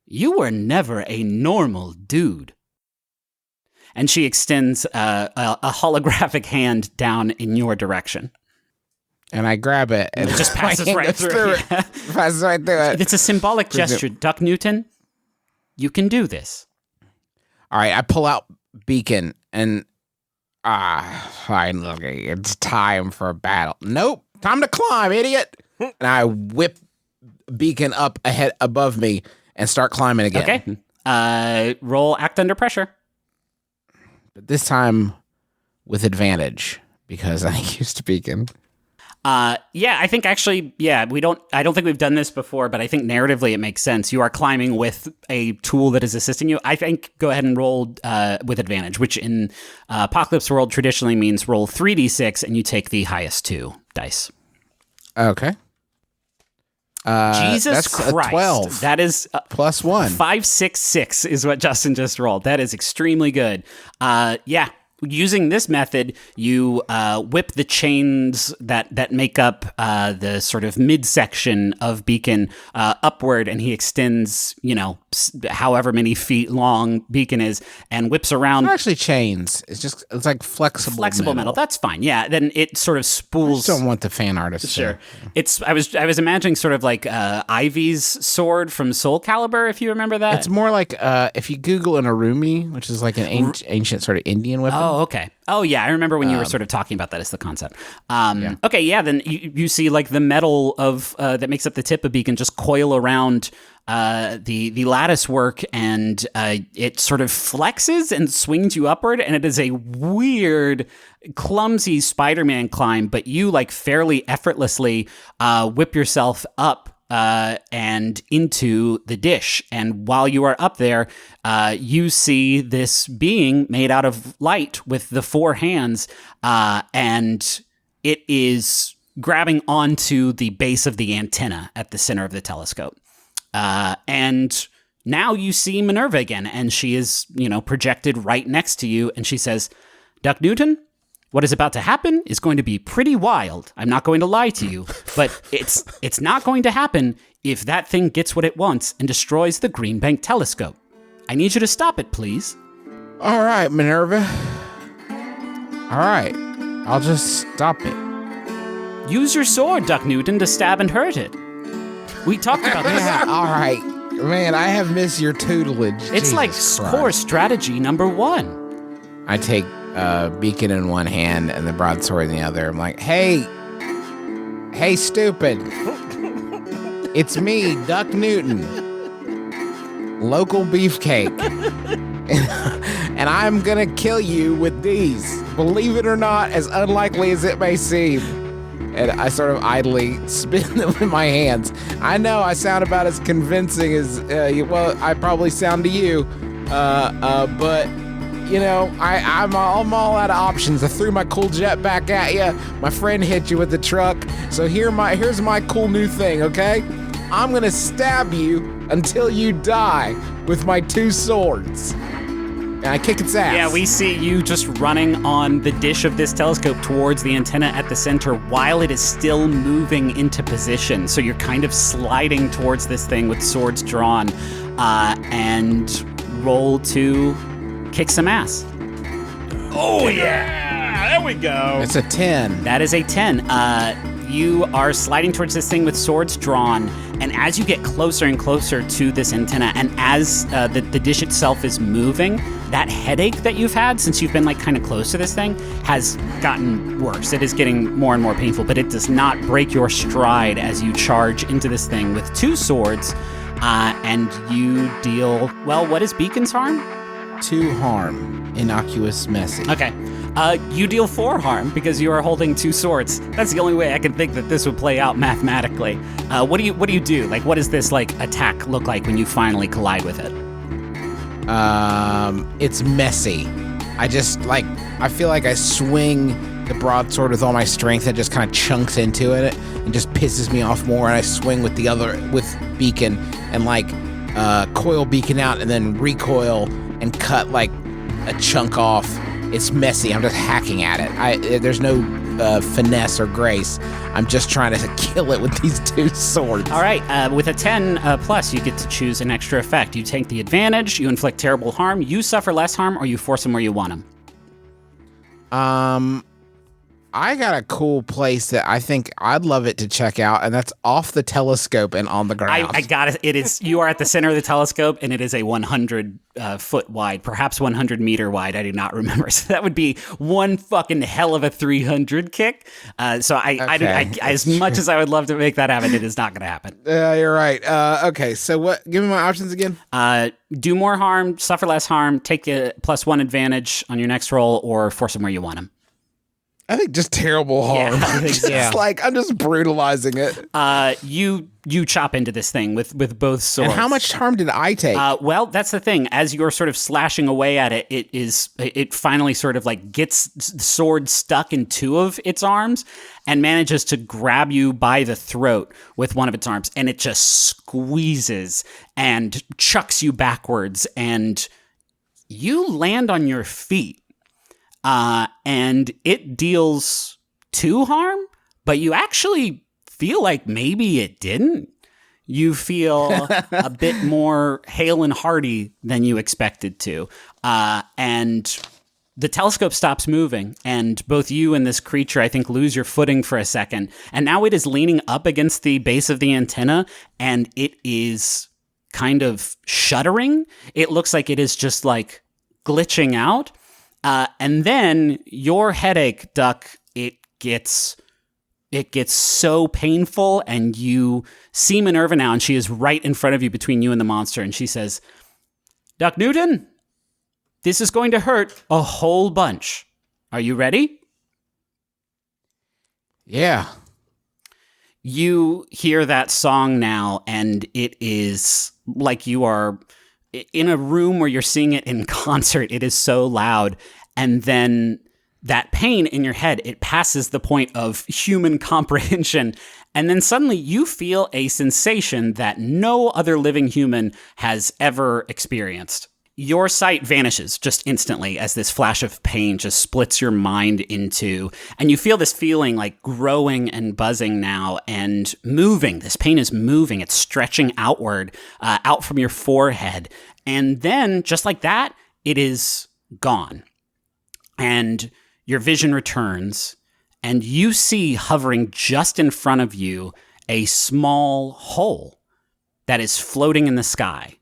you were never a normal dude. And she extends a holographic hand down in your direction. And I grab it. And it just passes right through it. Passes right through it. It's a symbolic gesture. Duck Newton, you can do this. All right, I pull out Beacon and finally, it's time for a battle. Nope, time to climb, idiot. And I whip Beacon up ahead above me and start climbing again. Okay. Roll act under pressure. But this time with advantage because I used to Beacon. Yeah, I think actually, I don't think we've done this before, but I think narratively it makes sense. You are climbing with a tool that is assisting you. I think go ahead and roll with advantage, which in Apocalypse World traditionally means roll 3d6 and you take the highest 2 dice. Okay. Jesus Christ. 12. That is plus 1. 5, 6, 6 is what Justin just rolled. That is extremely good. Yeah. using this method, you whip the chains that make up the sort of midsection of Beacon upward, and he extends, however many feet long Beacon is, and whips around. They're actually chains. It's like flexible metal. That's fine. Yeah. Then it sort of spools. I don't want the fan artist. Sure. I was imagining sort of like Ivy's sword from Soul Calibur, if you remember that. It's more like if you Google an Arumi, which is like an ancient sort of Indian weapon. Oh, okay. Oh, yeah. I remember when you were sort of talking about that as the concept. Okay, yeah. Then you see like the metal of that makes up the tip of Beacon just coil around the lattice work, and it sort of flexes and swings you upward, and it is a weird, clumsy Spider-Man climb, but you like fairly effortlessly whip yourself up and into the dish. And while you are up there, you see this being made out of light with the 4 hands, and it is grabbing onto the base of the antenna at the center of the telescope. And now you see Minerva again, and she is, projected right next to you, and she says, "Duck Newton, what is about to happen is going to be pretty wild. I'm not going to lie to you, but it's not going to happen if that thing gets what it wants and destroys the Green Bank telescope. I need you to stop it, please." All right, Minerva. All right. I'll just stop it. Use your sword, Duck Newton, to stab and hurt it. We talked about this. Yeah, all right. Man, I have missed your tutelage. It's Jesus like Christ. core strategy number 1. I take Beacon in one hand and the broadsword in the other. I'm like, hey, stupid. It's me, Duck Newton. Local beefcake. And I'm gonna kill you with these. Believe it or not, as unlikely as it may seem. And I sort of idly spin them in my hands. I know I sound about as convincing as, I probably sound to you. But, I'm all out of options. I threw my cool jet back at you. My friend hit you with the truck. So here's my cool new thing, okay? I'm gonna stab you until you die with my 2 swords. And I kick its ass. Yeah, we see you just running on the dish of this telescope towards the antenna at the center while it is still moving into position. So you're kind of sliding towards this thing with swords drawn, and roll to kick some ass. Oh, yeah. There we go. It's a 10. That is a 10. You are sliding towards this thing with swords drawn, and as you get closer and closer to this antenna, and as the dish itself is moving, that headache that you've had since you've been kind of close to this thing has gotten worse. It is getting more and more painful, but it does not break your stride as you charge into this thing with 2 swords, and you deal, what is Beacon's harm? 2 harm. Innocuous message. Okay. You deal 4 harm because you are holding 2 swords. That's the only way I can think that this would play out mathematically. What do you do? What does this attack look like when you finally collide with it? It's messy. I feel like I swing the broadsword with all my strength and just kind of chunks into it and just pisses me off more. And I swing with with Beacon and coil Beacon out and then recoil and cut a chunk off. It's messy. I'm just hacking at it. There's no finesse or grace. I'm just trying to kill it with these 2 swords. All right. With a 10 plus, you get to choose an extra effect. You take the advantage, you inflict terrible harm, you suffer less harm, or you force him where you want him. I got a cool place that I think I'd love it to check out, and that's off the telescope and on the ground. I got it. It is. You are at the center of the telescope, and it is a 100 foot wide, perhaps 100 meter wide. I do not remember. So that would be one fucking hell of a 300 kick. So I as much as I would love to make that happen, it is not going to happen. You're right. Okay, so what? Give me my options again. Do more harm, suffer less harm, take the +1 advantage on your next roll, or force him where you want him. I think just terrible harm. Yeah, I think, I'm just brutalizing it. You chop into this thing with both swords. And how much harm did I take? That's the thing. As you're sort of slashing away at it, it finally sort of gets the sword stuck in 2 of its arms and manages to grab you by the throat with one of its arms, and it just squeezes and chucks you backwards, and you land on your feet. and it deals 2 harm, but you actually feel like maybe it didn't. You feel a bit more hale and hearty than you expected to. And the telescope stops moving, and both you and this creature, I think, lose your footing for a second. And now it is leaning up against the base of the antenna, and it is kind of shuddering. It looks like it is just like glitching out. And then your headache, Duck, it gets so painful, and you see Minerva now, and she is right in front of you between you and the monster, and she says, Duck Newton, this is going to hurt a whole bunch. Are you ready? Yeah. You hear that song now, and it is like you are in a room where you're seeing it in concert. It is so loud. And then that pain in your head, it passes the point of human comprehension. And then suddenly you feel a sensation that no other living human has ever experienced. Your sight vanishes just instantly as this flash of pain just splits your mind in two. And you feel this feeling like growing and buzzing now and moving. This pain is moving. It's stretching outward, out from your forehead. And then, just like that, it is gone. And your vision returns, and you see hovering just in front of you a small hole that is floating in the sky.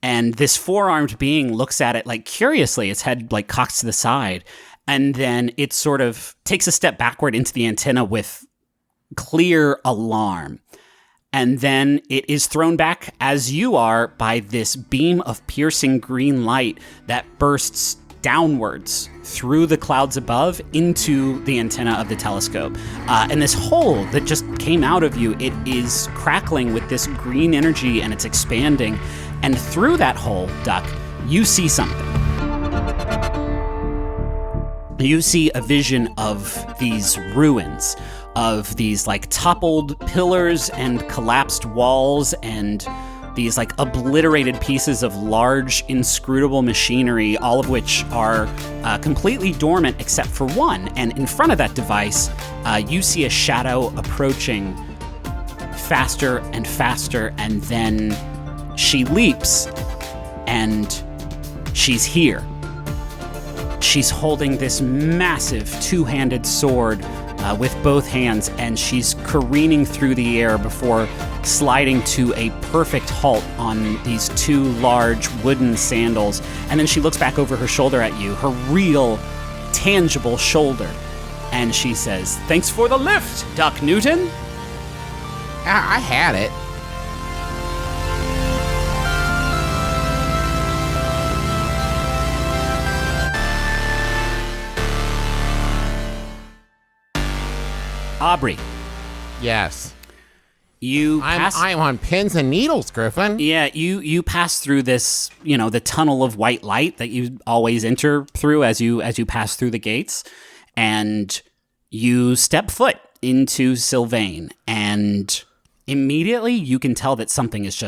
And this 4-armed being looks at it like curiously, its head like cocks to the side, and then it sort of takes a step backward into the antenna with clear alarm. And then it is thrown back as you are by this beam of piercing green light that bursts downwards through the clouds above into the antenna of the telescope. And this hole that just came out of you, it is crackling with this green energy, and it's expanding. And through that hole, Duck, you see something. You see a vision of these ruins, of these like toppled pillars and collapsed walls and these like obliterated pieces of large, inscrutable machinery, all of which are completely dormant except for one. And in front of that device, you see a shadow approaching faster and faster, and then she leaps, and she's here. She's holding this massive 2-handed sword with both hands, and she's careening through the air before sliding to a perfect halt on these 2 large wooden sandals. And then she looks back over her shoulder at you, her real, tangible shoulder, and she says, "Thanks for the lift, Duck Newton." I had it. Aubrey, Yes. I'm on pins and needles, Griffin. Yeah, you pass through this, the tunnel of white light that you always enter through as you pass through the gates, and you step foot into Sylvain, and immediately you can tell that something is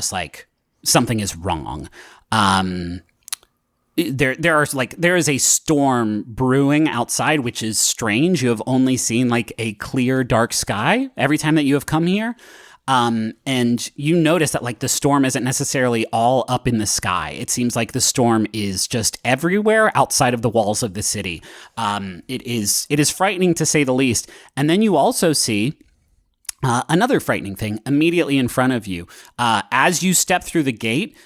wrong. There is a storm brewing outside, which is strange. You have only seen like a clear, dark sky every time that you have come here. And you notice that like the storm isn't necessarily all up in the sky. It seems like the storm is just everywhere outside of the walls of the city. It is frightening to say the least. And then you also see another frightening thing immediately in front of you. As you step through the gate,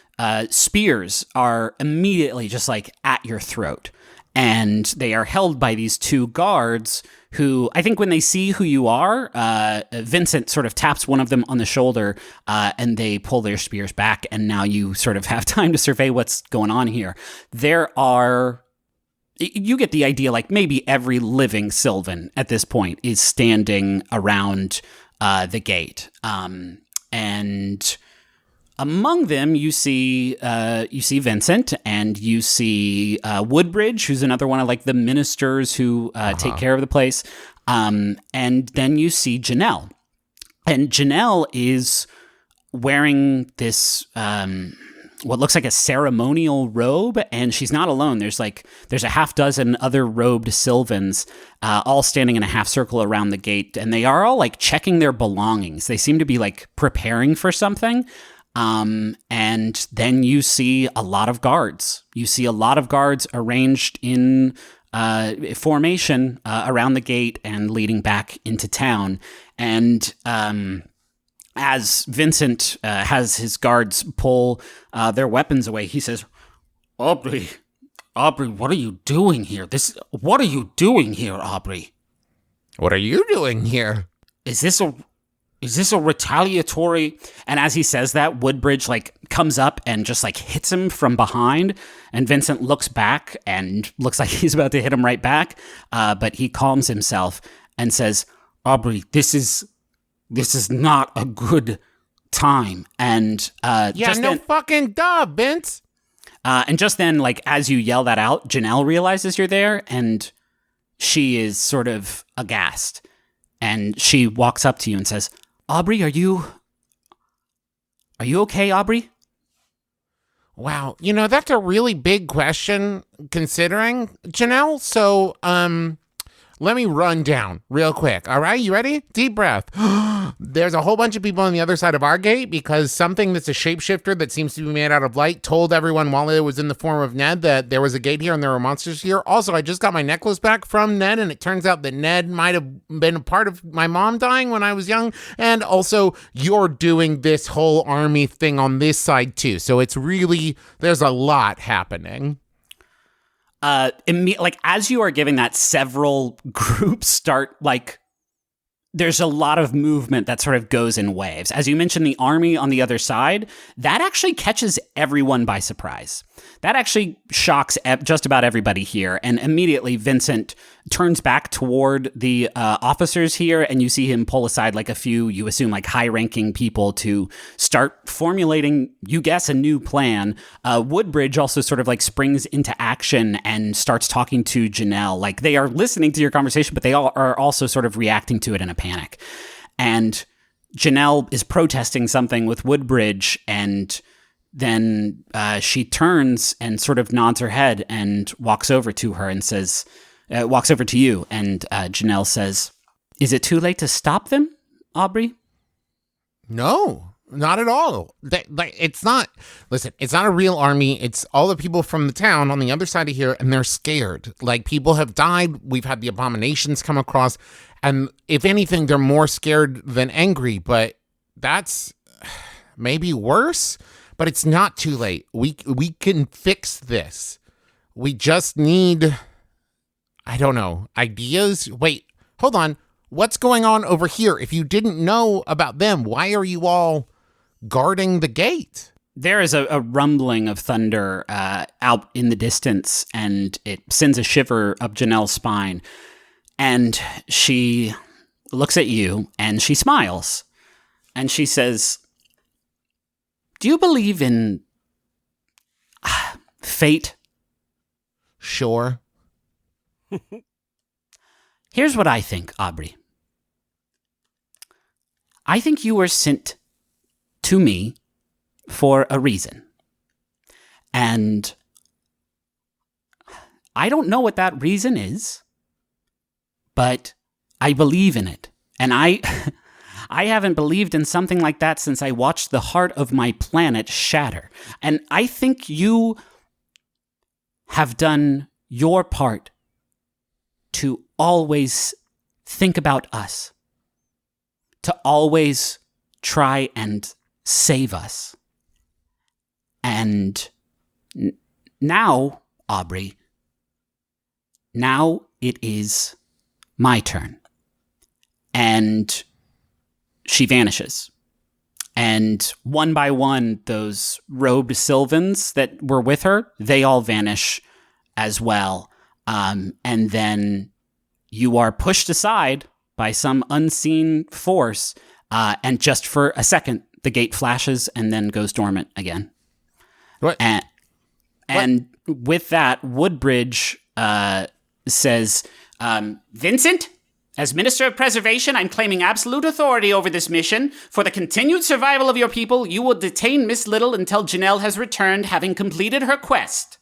spears are immediately just like at your throat. And they are held by these 2 guards who, I think when they see who you are, Vincent sort of taps one of them on the shoulder, and they pull their spears back, and now you sort of have time to survey what's going on here. You get the idea, like maybe every living Sylvan at this point is standing around the gate. And among them, you see Vincent, and you see Woodbridge, who's another one of like the ministers who take care of the place. And then you see Janelle, and Janelle is wearing this what looks like a ceremonial robe, and she's not alone. There's a half dozen other robed Sylvans, all standing in a half circle around the gate, and they are all like checking their belongings. They seem to be like preparing for something. And then you see a lot of guards. You see a lot of guards arranged in formation around the gate and leading back into town. And as Vincent has his guards pull their weapons away, he says, Aubrey, what are you doing here? What are you doing here, Aubrey? What are you doing here? Is this a retaliatory? And as he says that, Woodbridge like comes up and just like hits him from behind, and Vincent looks back and looks like he's about to hit him right back, but he calms himself and says, Aubrey, this is not a good time. And fucking duh, Vince. And just then, like as you yell that out, Janelle realizes you're there, and she is sort of aghast, and she walks up to you and says, Aubrey, are you okay, Aubrey? Wow, that's a really big question considering, Janelle. So, let me run down real quick. All right, you ready? Deep breath. There's a whole bunch of people on the other side of our gate because something that's a shapeshifter that seems to be made out of light told everyone while it was in the form of Ned that there was a gate here and there were monsters here. Also, I just got my necklace back from Ned, and it turns out that Ned might have been a part of my mom dying when I was young. And also, you're doing this whole army thing on this side too. So it's really, there's a lot happening. As you are giving that, several groups start there's a lot of movement that sort of goes in waves. As you mentioned, the army on the other side, that actually catches everyone by surprise. That actually shocks just about everybody here. And immediately Vincent turns back toward the officers here, and you see him pull aside like a few, you assume like high-ranking people to start formulating, you guess, a new plan. Woodbridge also sort of like springs into action and starts talking to Janelle. Like they are listening to your conversation, but they all are also sort of reacting to it in a panic. And Janelle is protesting something with Woodbridge, and then she turns and sort of nods her head and walks over to her and says, walks over to you, and Janelle says, is it too late to stop them, Aubrey? No, not at all. It's not, listen, it's not a real army. It's all the people from the town on the other side of here, and they're scared. Like, people have died. We've had the abominations come across, and if anything, they're more scared than angry, but that's maybe worse, but it's not too late. We can fix this. We just need, I don't know, ideas? Wait, hold on. What's going on over here? If you didn't know about them, why are you all guarding the gate? There is a rumbling of thunder out in the distance, and it sends a shiver up Janelle's spine. And she looks at you, and she smiles. And she says, do you believe in fate? Sure. Here's what I think, Aubrey. I think you were sent to me for a reason. And I don't know what that reason is, but I believe in it. And I haven't believed in something like that since I watched the heart of my planet shatter. And I think you have done your part to always think about us, to always try and save us. And now, Aubrey, now it is my turn. And she vanishes. And one by one, those robed Sylvans that were with her, they all vanish as well. And then you are pushed aside by some unseen force. And just for a second, the gate flashes and then goes dormant again. What? And with that, Woodbridge says, Vincent, As Minister of Preservation, I'm claiming absolute authority over this mission. For the continued survival of your people, you will detain Miss Little until Janelle has returned, having completed her quest.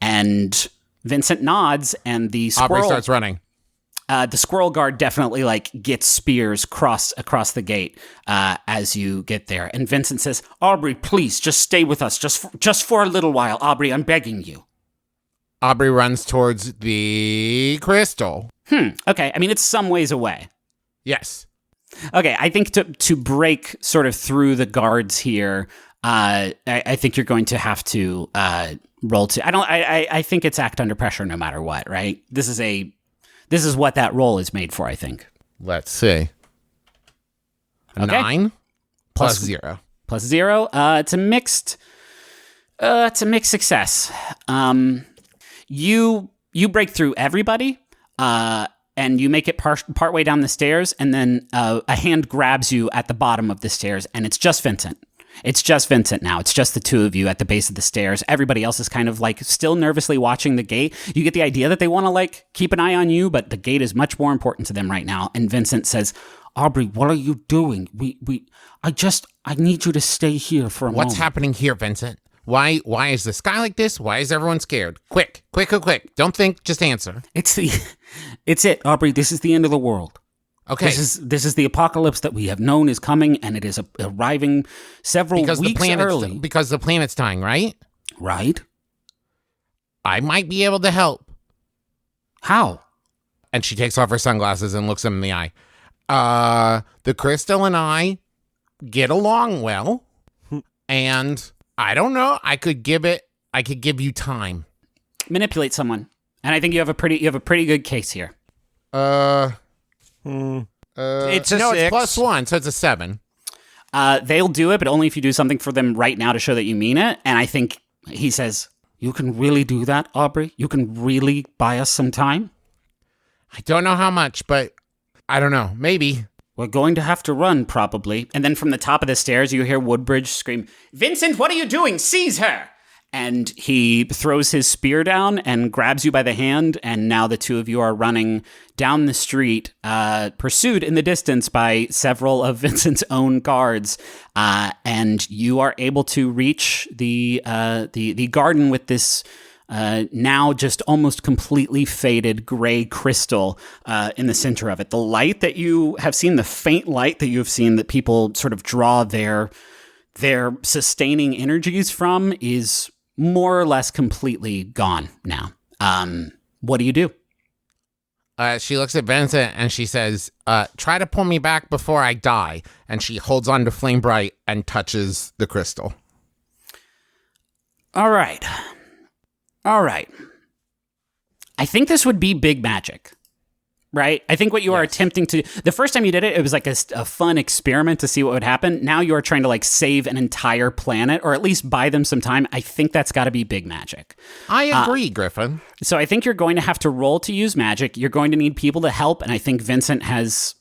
And Vincent nods, and the squirrel... Aubrey starts running. The squirrel guard definitely, gets spears across the gate as you get there. And Vincent says, Aubrey, please, just stay with us, just for a little while. Aubrey, I'm begging you. Aubrey runs towards the crystal. Okay, I mean, it's some ways away. Yes. Okay, I think to break sort of through the guards here, I think you're going to have to roll to. I think it's act under pressure no matter what, right? This is what that roll is made for, I think. Let's see. Okay. 9 plus 0. Plus 0. It's a mixed success. You break through everybody. And you make it part way down the stairs, and then a hand grabs you at the bottom of the stairs, and it's just Vincent. It's just Vincent now. It's just the two of you at the base of the stairs. Everybody else is kind of still nervously watching the gate. You get the idea that they want to keep an eye on you, but the gate is much more important to them right now. And Vincent says, Aubrey, what are you doing? I need you to stay here for a moment. What's happening here, Vincent? Why is the sky like this? Why is everyone scared? Quick. Don't think, just answer. It's it, Aubrey. This is the end of the world. Okay. This is the apocalypse that we have known is coming, and it is arriving several weeks early. Because the planet's dying, right? Right. I might be able to help. How? And she takes off her sunglasses and looks him in the eye. The crystal and I get along well, and I don't know. I could give you time. Manipulate someone, and I think you have a pretty good case here. It's a 6. It's +1, so it's a 7. They'll do it, but only if you do something for them right now to show that you mean it. And I think he says, "You can really do that, Aubrey? You can really buy us some time?" I don't know how much, but I don't know. Maybe. We're going to have to run, probably. And then from the top of the stairs, you hear Woodbridge scream, Vincent, what are you doing? Seize her! And he throws his spear down and grabs you by the hand, and now the two of you are running down the street, pursued in the distance by several of Vincent's own guards, and you are able to reach the garden with this now just almost completely faded gray crystal in the center of it. The light that you have seen, the faint light that you have seen that people sort of draw their sustaining energies from is more or less completely gone now. What do you do? She looks at Vincent and she says, try to pull me back before I die. And she holds on to Flame Bright and touches the crystal. All right. I think this would be big magic, right? I think what you are attempting to... The first time you did it, it was like a fun experiment to see what would happen. Now you are trying to save an entire planet, or at least buy them some time. I think that's got to be big magic. I agree, Griffin. So I think you're going to have to roll to use magic. You're going to need people to help, and I think Vincent has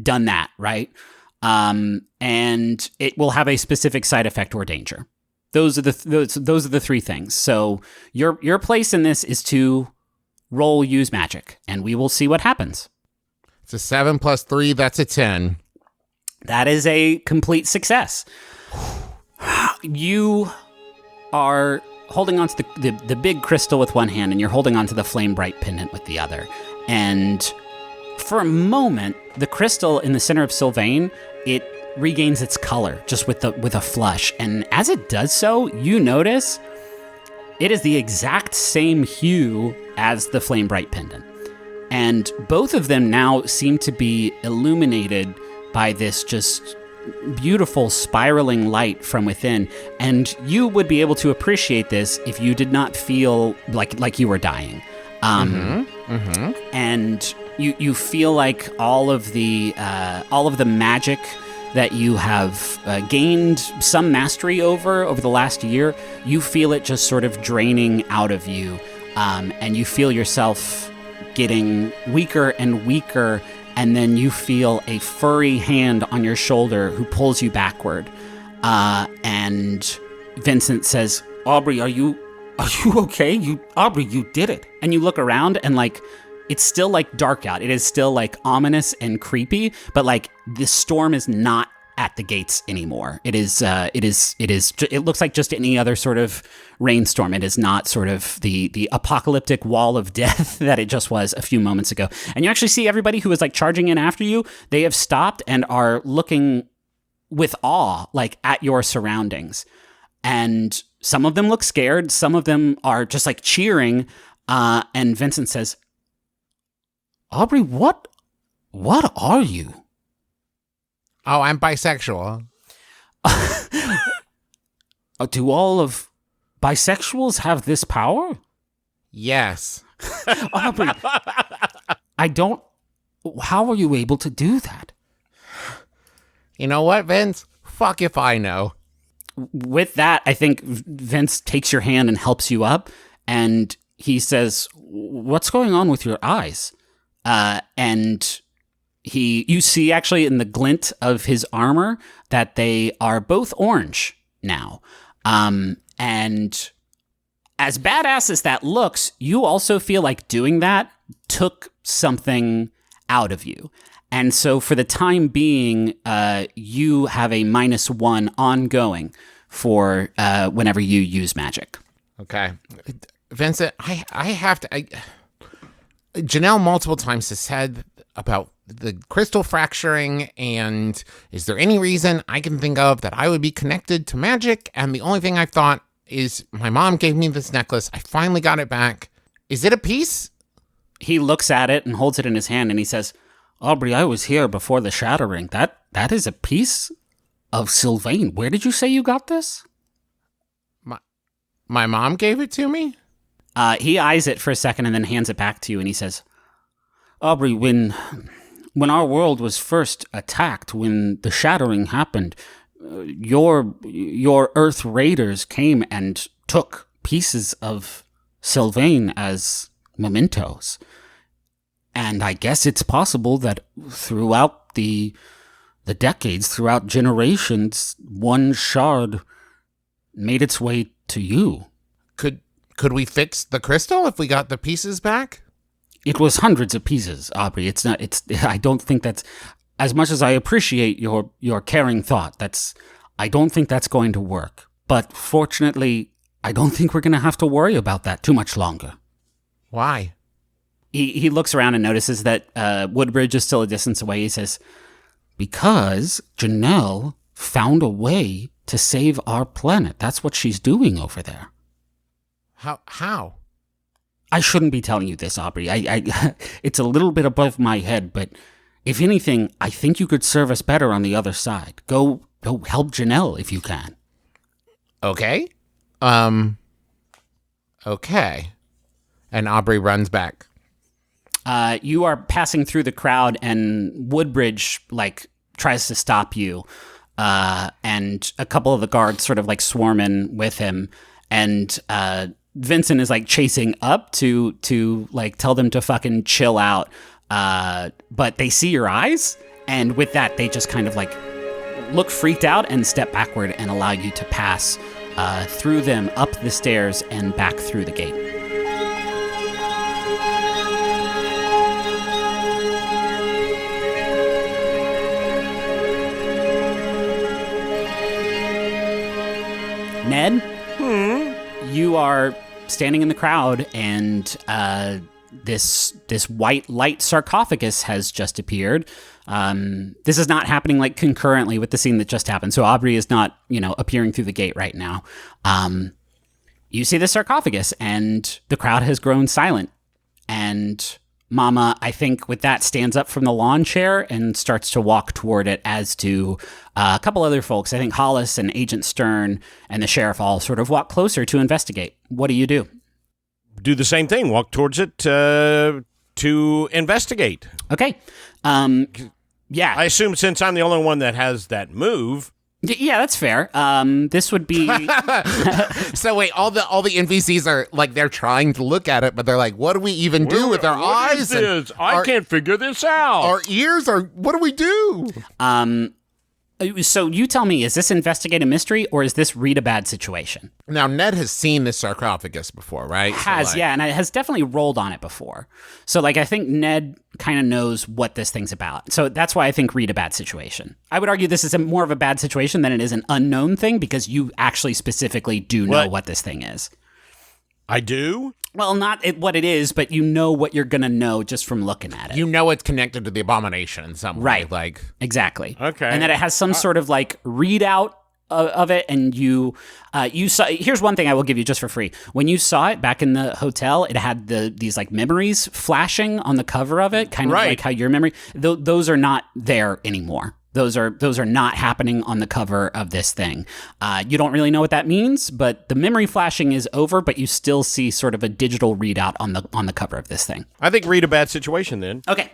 done that, right? And it will have a specific side effect or danger. Those are the three things. So your place in this is to roll use magic, and we will see what happens. It's a 7 plus 3. That's a 10. That is a complete success. You are holding on to the big crystal with one hand, and you're holding on to the flame bright pendant with the other. And for a moment, the crystal in the center of Sylvain, it regains its color just with a flush. And as it does so, you notice it is the exact same hue as the flame bright pendant. And both of them now seem to be illuminated by this just beautiful spiraling light from within. And you would be able to appreciate this if you did not feel like you were dying. And you feel like all of the magic that you have gained some mastery over the last year, you feel it just sort of draining out of you. And you feel yourself getting weaker and weaker, and then you feel a furry hand on your shoulder who pulls you backward. And Vincent says, Aubrey, are you okay? Aubrey, you did it. And you look around, and it's still like dark out. It is still like ominous and creepy, but like the storm is not at the gates anymore. It looks like just any other sort of rainstorm. It is not sort of the apocalyptic wall of death that it just was a few moments ago. And you actually see everybody who was like charging in after you, they have stopped and are looking with awe, like at your surroundings. And some of them look scared. Some of them are just like cheering. And Vincent says, Aubrey, what are you? Oh, I'm bisexual. Do all of bisexuals have this power? Yes. Aubrey, how are you able to do that? You know what, Vince? Fuck if I know. With that, I think Vince takes your hand and helps you up, and he says, what's going on with your eyes? And you see actually in the glint of his armor that they are both orange now. And as badass as that looks, you also feel like doing that took something out of you. And so for the time being, you have a -1 ongoing for whenever you use magic. Okay. Vincent, I have to... Janelle multiple times has said about the crystal fracturing, and is there any reason I can think of that I would be connected to magic? And the only thing I've thought is my mom gave me this necklace. I finally got it back. Is it a piece? He looks at it and holds it in his hand, and he says, Aubrey, I was here before the shattering. That is a piece of Sylvain. Where did you say you got this? My mom gave it to me? He eyes it for a second and then hands it back to you, and he says, Aubrey, when our world was first attacked, when the shattering happened, your Earth Raiders came and took pieces of Sylvain as mementos. And I guess it's possible that throughout the decades, throughout generations, one shard made its way to you. Could we fix the crystal if we got the pieces back? It was hundreds of pieces, Aubrey. I don't think that's, as much as I appreciate your caring thought, I don't think that's going to work. But fortunately, I don't think we're going to have to worry about that too much longer. Why? He looks around and notices that Woodbridge is still a distance away. He says, because Janelle found a way to save our planet. That's what she's doing over there. How? I shouldn't be telling you this, Aubrey. I it's a little bit above my head, but if anything, I think you could serve us better on the other side. Go help Janelle if you can. Okay. Okay. And Aubrey runs back. You are passing through the crowd, and Woodbridge tries to stop you, and a couple of the guards sort of swarm in with him, and Vincent is chasing up to tell them to fucking chill out, but they see your eyes, and with that they just kind of look freaked out and step backward and allow you to pass through them up the stairs and back through the gate. Ned, you are standing in the crowd, and this white light sarcophagus has just appeared. This is not happening concurrently with the scene that just happened, so Aubrey is not, appearing through the gate right now. You see the sarcophagus, and the crowd has grown silent. And Mama, I think with that, stands up from the lawn chair and starts to walk toward it, as do a couple other folks. I think Hollis and Agent Stern and the sheriff all sort of walk closer to investigate. What do you do? Do the same thing. Walk towards it to investigate. Okay. Yeah. I assume since I'm the only one that has that move. Yeah, that's fair. This would be. So wait, all the NPCs are they're trying to look at it, but they're like, "What do we even do with our eyes? I can't figure this out. Our ears are. What do we do?" So you tell me, is this investigate a mystery or is this read a bad situation? Now, Ned has seen the sarcophagus before, right? Yeah, and it has definitely rolled on it before. So, like, I think Ned kind of knows what this thing's about. So that's why I think read a bad situation. I would argue this is more of a bad situation than it is an unknown thing because you actually specifically do know what this thing is. I do? Well, not what it is, but you know what you're going to know just from looking at it. You know it's connected to the abomination in some way. Right. Like, exactly. Okay. And that it has some sort of like readout of it, and you saw. Here's one thing I will give you just for free. When you saw it back in the hotel, it had these like memories flashing on the cover of it, kind of like how your memory. Those are not there anymore. Those are not happening on the cover of this thing. You don't really know what that means, but the memory flashing is over. But you still see sort of a digital readout on the cover of this thing. I think read a bad situation then. Okay,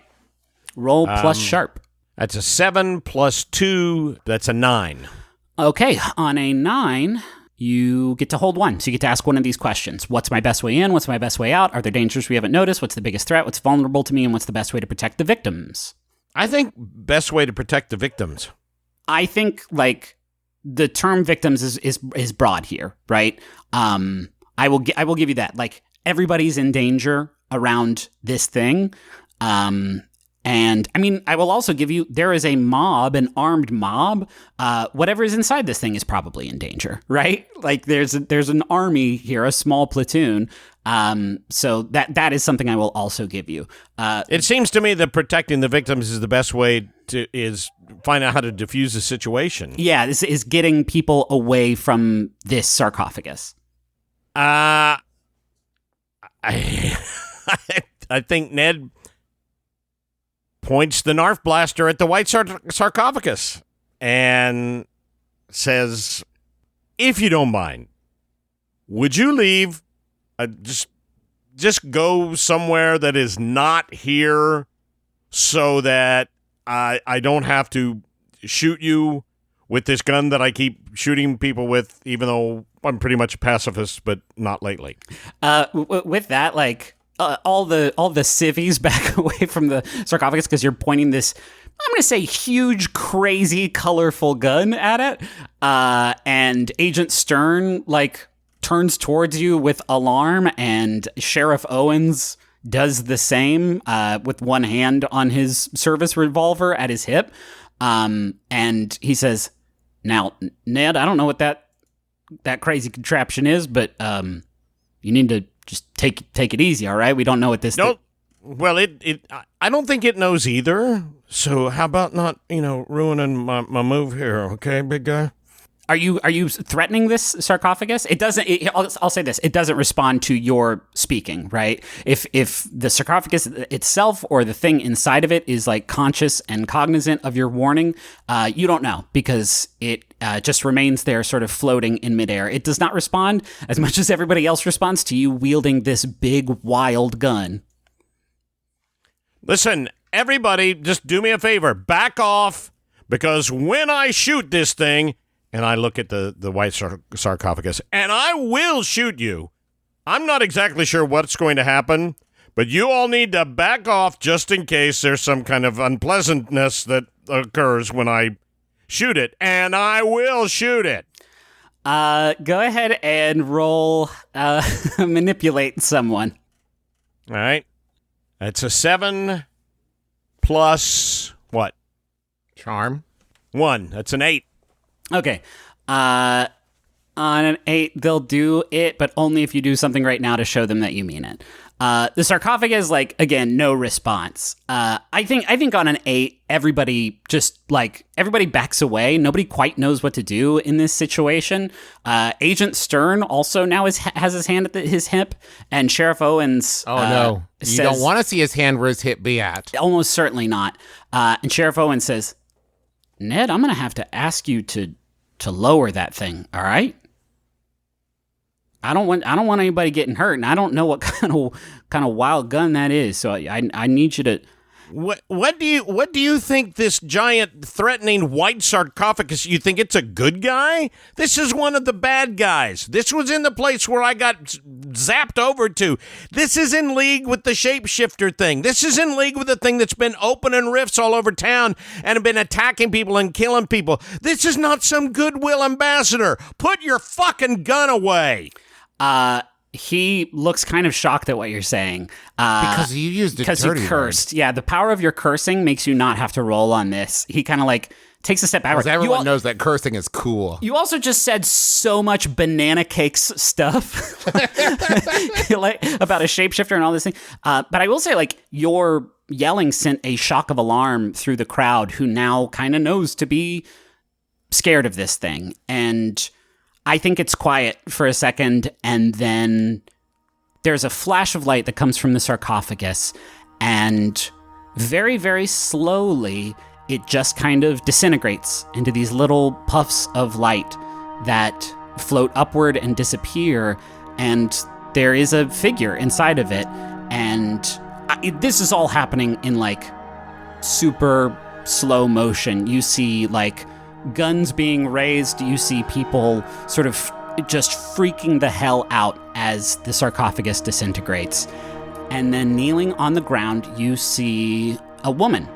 roll plus sharp. That's a 7 plus 2. That's a 9. Okay, on a 9, you get to hold 1. So you get to ask one of these questions. What's my best way in? What's my best way out? Are there dangers we haven't noticed? What's the biggest threat? What's vulnerable to me? And what's the best way to protect the victims? I think best way to protect the victims. I think like the term victims is broad here, right? I will give you that. Like everybody's in danger around this thing. And I mean, I will also give you, there is an armed mob. Whatever is inside this thing is probably in danger, right? Like there's an army here, a small platoon. So that is something I will also give you. It seems to me that protecting the victims is the best way is find out how to diffuse the situation. Yeah, this is getting people away from this sarcophagus. I think Ned points the Narf blaster at the white sarcophagus and says, if you don't mind, would you leave? Just go somewhere that is not here so that I don't have to shoot you with this gun that I keep shooting people with, even though I'm pretty much a pacifist, but not lately. With that, like, all the civvies back away from the sarcophagus because you're pointing this, I'm going to say, huge, crazy, colorful gun at it. And Agent Stern, like, turns towards you with alarm, and Sheriff Owens does the same with one hand on his service revolver at his hip. And he says, now, Ned, I don't know what that crazy contraption is, but you need to just take it easy, all right? We don't know what this... Well, I don't think it knows either. So how about not, ruining my move here, okay, big guy? Are you threatening this sarcophagus? It doesn't. I'll say this: it doesn't respond to your speaking, right? If the sarcophagus itself or the thing inside of it is like conscious and cognizant of your warning, you don't know because it just remains there, sort of floating in midair. It does not respond as much as everybody else responds to you wielding this big wild gun. Listen, everybody, just do me a favor, back off, because when I shoot this thing. And I look at the white sarcophagus, and I will shoot you. I'm not exactly sure what's going to happen, but you all need to back off just in case there's some kind of unpleasantness that occurs when I shoot it. And I will shoot it. Go ahead and roll manipulate someone. All right. That's a 7 plus what? Charm. 1. That's an 8. Okay. On an 8, they'll do it, but only if you do something right now to show them that you mean it. The sarcophagus, like, again, no response. I think on an 8, everybody backs away. Nobody quite knows what to do in this situation. Agent Stern also now has his hand at his hip, and Sheriff Owens. Oh no, you don't want to see his hand where his hip be at. Almost certainly not. And Sheriff Owens says, Ned, I'm going to have to ask you to lower that thing, all right? I don't want anybody getting hurt, and I don't know what kind of wild gun that is. So I need you to What do you think this giant threatening white sarcophagus, you think it's a good guy? This is one of the bad guys. This was in the place where I got zapped over to. This is in league with the shapeshifter thing. This is in league with the thing that's been opening rifts all over town and have been attacking people and killing people. This is not some goodwill ambassador. Put your fucking gun away. He looks kind of shocked at what you're saying. Because you used a because you dirty cursed. Yeah, the power of your cursing makes you not have to roll on this. He kind of like takes a step backward. Because everyone knows that cursing is cool. You also just said so much banana cakes stuff like, about a shapeshifter and all this thing. But I will say, like, your yelling sent a shock of alarm through the crowd, who now kind of knows to be scared of this thing. And I think it's quiet for a second, and then there's a flash of light that comes from the sarcophagus, and very, very slowly, it just kind of disintegrates into these little puffs of light that float upward and disappear, and there is a figure inside of it, and this is all happening in, like, super slow motion. You see, like, guns being raised, you see people sort of just freaking the hell out as the sarcophagus disintegrates. And then kneeling on the ground, you see a woman,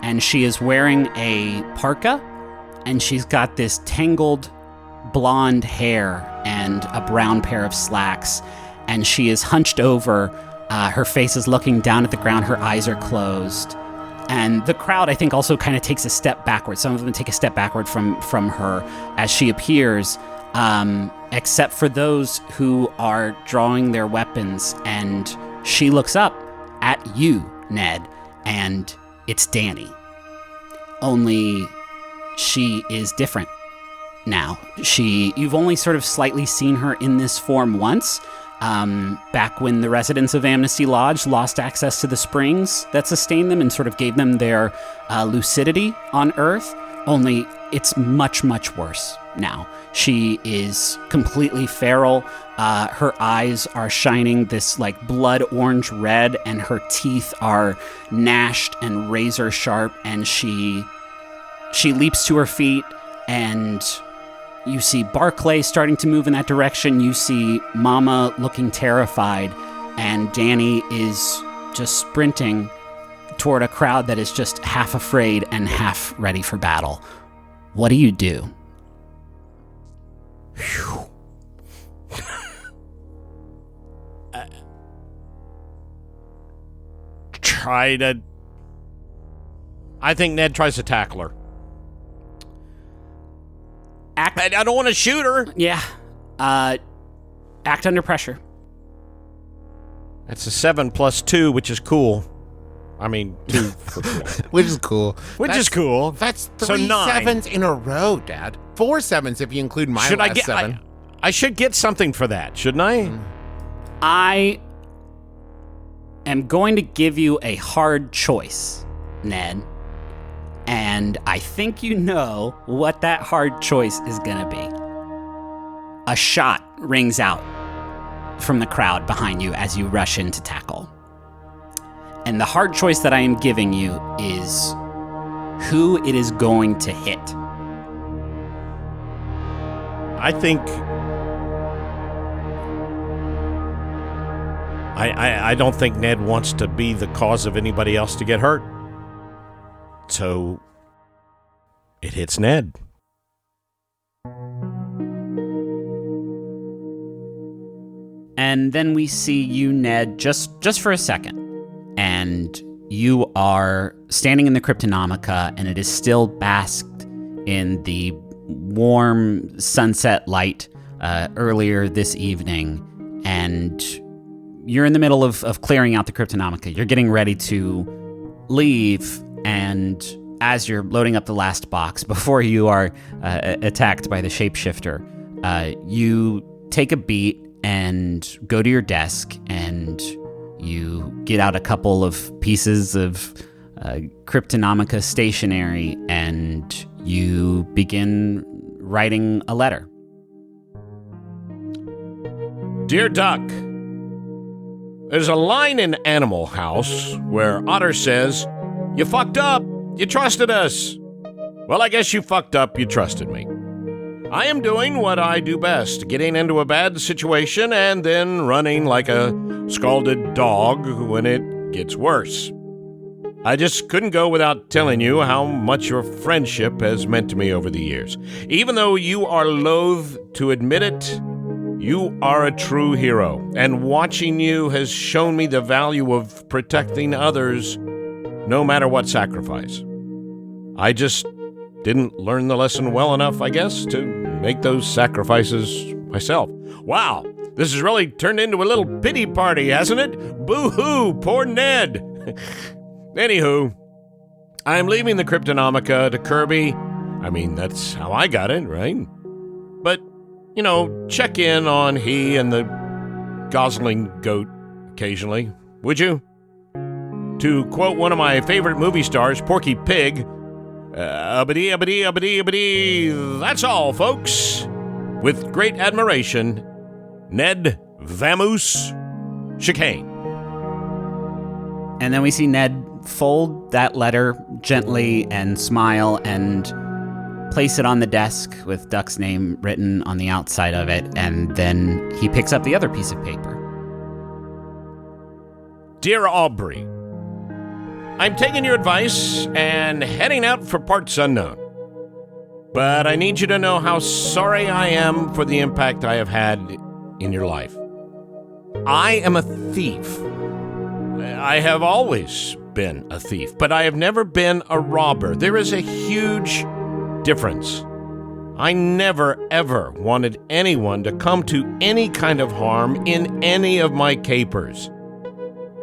and she is wearing a parka, and she's got this tangled blonde hair and a brown pair of slacks, and she is hunched over. Her face is looking down at the ground, her eyes are closed. And the crowd, I think, also kind of takes a step backward. Some of them take a step backward from her as she appears, except for those who are drawing their weapons. And she looks up at you, Ned, and it's Danny. Only she is different now. You've only sort of slightly seen her in this form once, back when the residents of Amnesty Lodge lost access to the springs that sustained them and sort of gave them their lucidity on Earth, only it's much, much worse now. She is completely feral. Her eyes are shining this like blood orange red, and her teeth are gnashed and razor sharp, and she leaps to her feet, and you see Barclay starting to move in that direction. You see Mama looking terrified, and Danny is just sprinting toward a crowd that is just half afraid and half ready for battle. What do you do? I think Ned tries to tackle her. I don't want to shoot her. Yeah. Act under pressure. That's a 7 plus 2, which is cool. I mean, 2 for cool. Which is cool. Is cool. That's So 3 9. 7s in a row, Dad. 4 7s if you include my Should I last get? 7. I should get something for that, shouldn't I? I am going to give you a hard choice, Ned. And I think you know what that hard choice is going to be. A shot rings out from the crowd behind you as you rush in to tackle. And the hard choice that I am giving you is who it is going to hit. I think I don't think Ned wants to be the cause of anybody else to get hurt. So it hits Ned. And then we see you, Ned, just for a second. And you are standing in the Cryptonomica, and it is still basked in the warm sunset light earlier this evening. And you're in the middle of clearing out the Cryptonomica. You're getting ready to leave, and as you're loading up the last box, before you are attacked by the shapeshifter, you take a beat and go to your desk, and you get out a couple of pieces of Cryptonomica stationery, and you begin writing a letter. Dear Duck, there's a line in Animal House where Otter says, You fucked up. You trusted us. Well, I guess you fucked up. You trusted me. I am doing what I do best, getting into a bad situation and then running like a scalded dog when it gets worse. I just couldn't go without telling you how much your friendship has meant to me over the years. Even though you are loath to admit it, you are a true hero, and watching you has shown me the value of protecting others no matter what sacrifice. I just didn't learn the lesson well enough, I guess, to make those sacrifices myself. Wow, this has really turned into a little pity party, hasn't it? Boo-hoo, poor Ned. Anywho, I'm leaving the Cryptonomica to Kirby. I mean, that's how I got it, right? But, check in on he and the Gosling goat occasionally, would you? To quote one of my favorite movie stars, Porky Pig, uppity, uppity, uppity, uppity, that's all, folks. With great admiration, Ned Vamoose Chicane. And then we see Ned fold that letter gently and smile and place it on the desk with Duck's name written on the outside of it, and then he picks up the other piece of paper. Dear Aubrey, I'm taking your advice and heading out for parts unknown. But I need you to know how sorry I am for the impact I have had in your life. I am a thief. I have always been a thief, but I have never been a robber. There is a huge difference. I never, ever wanted anyone to come to any kind of harm in any of my capers.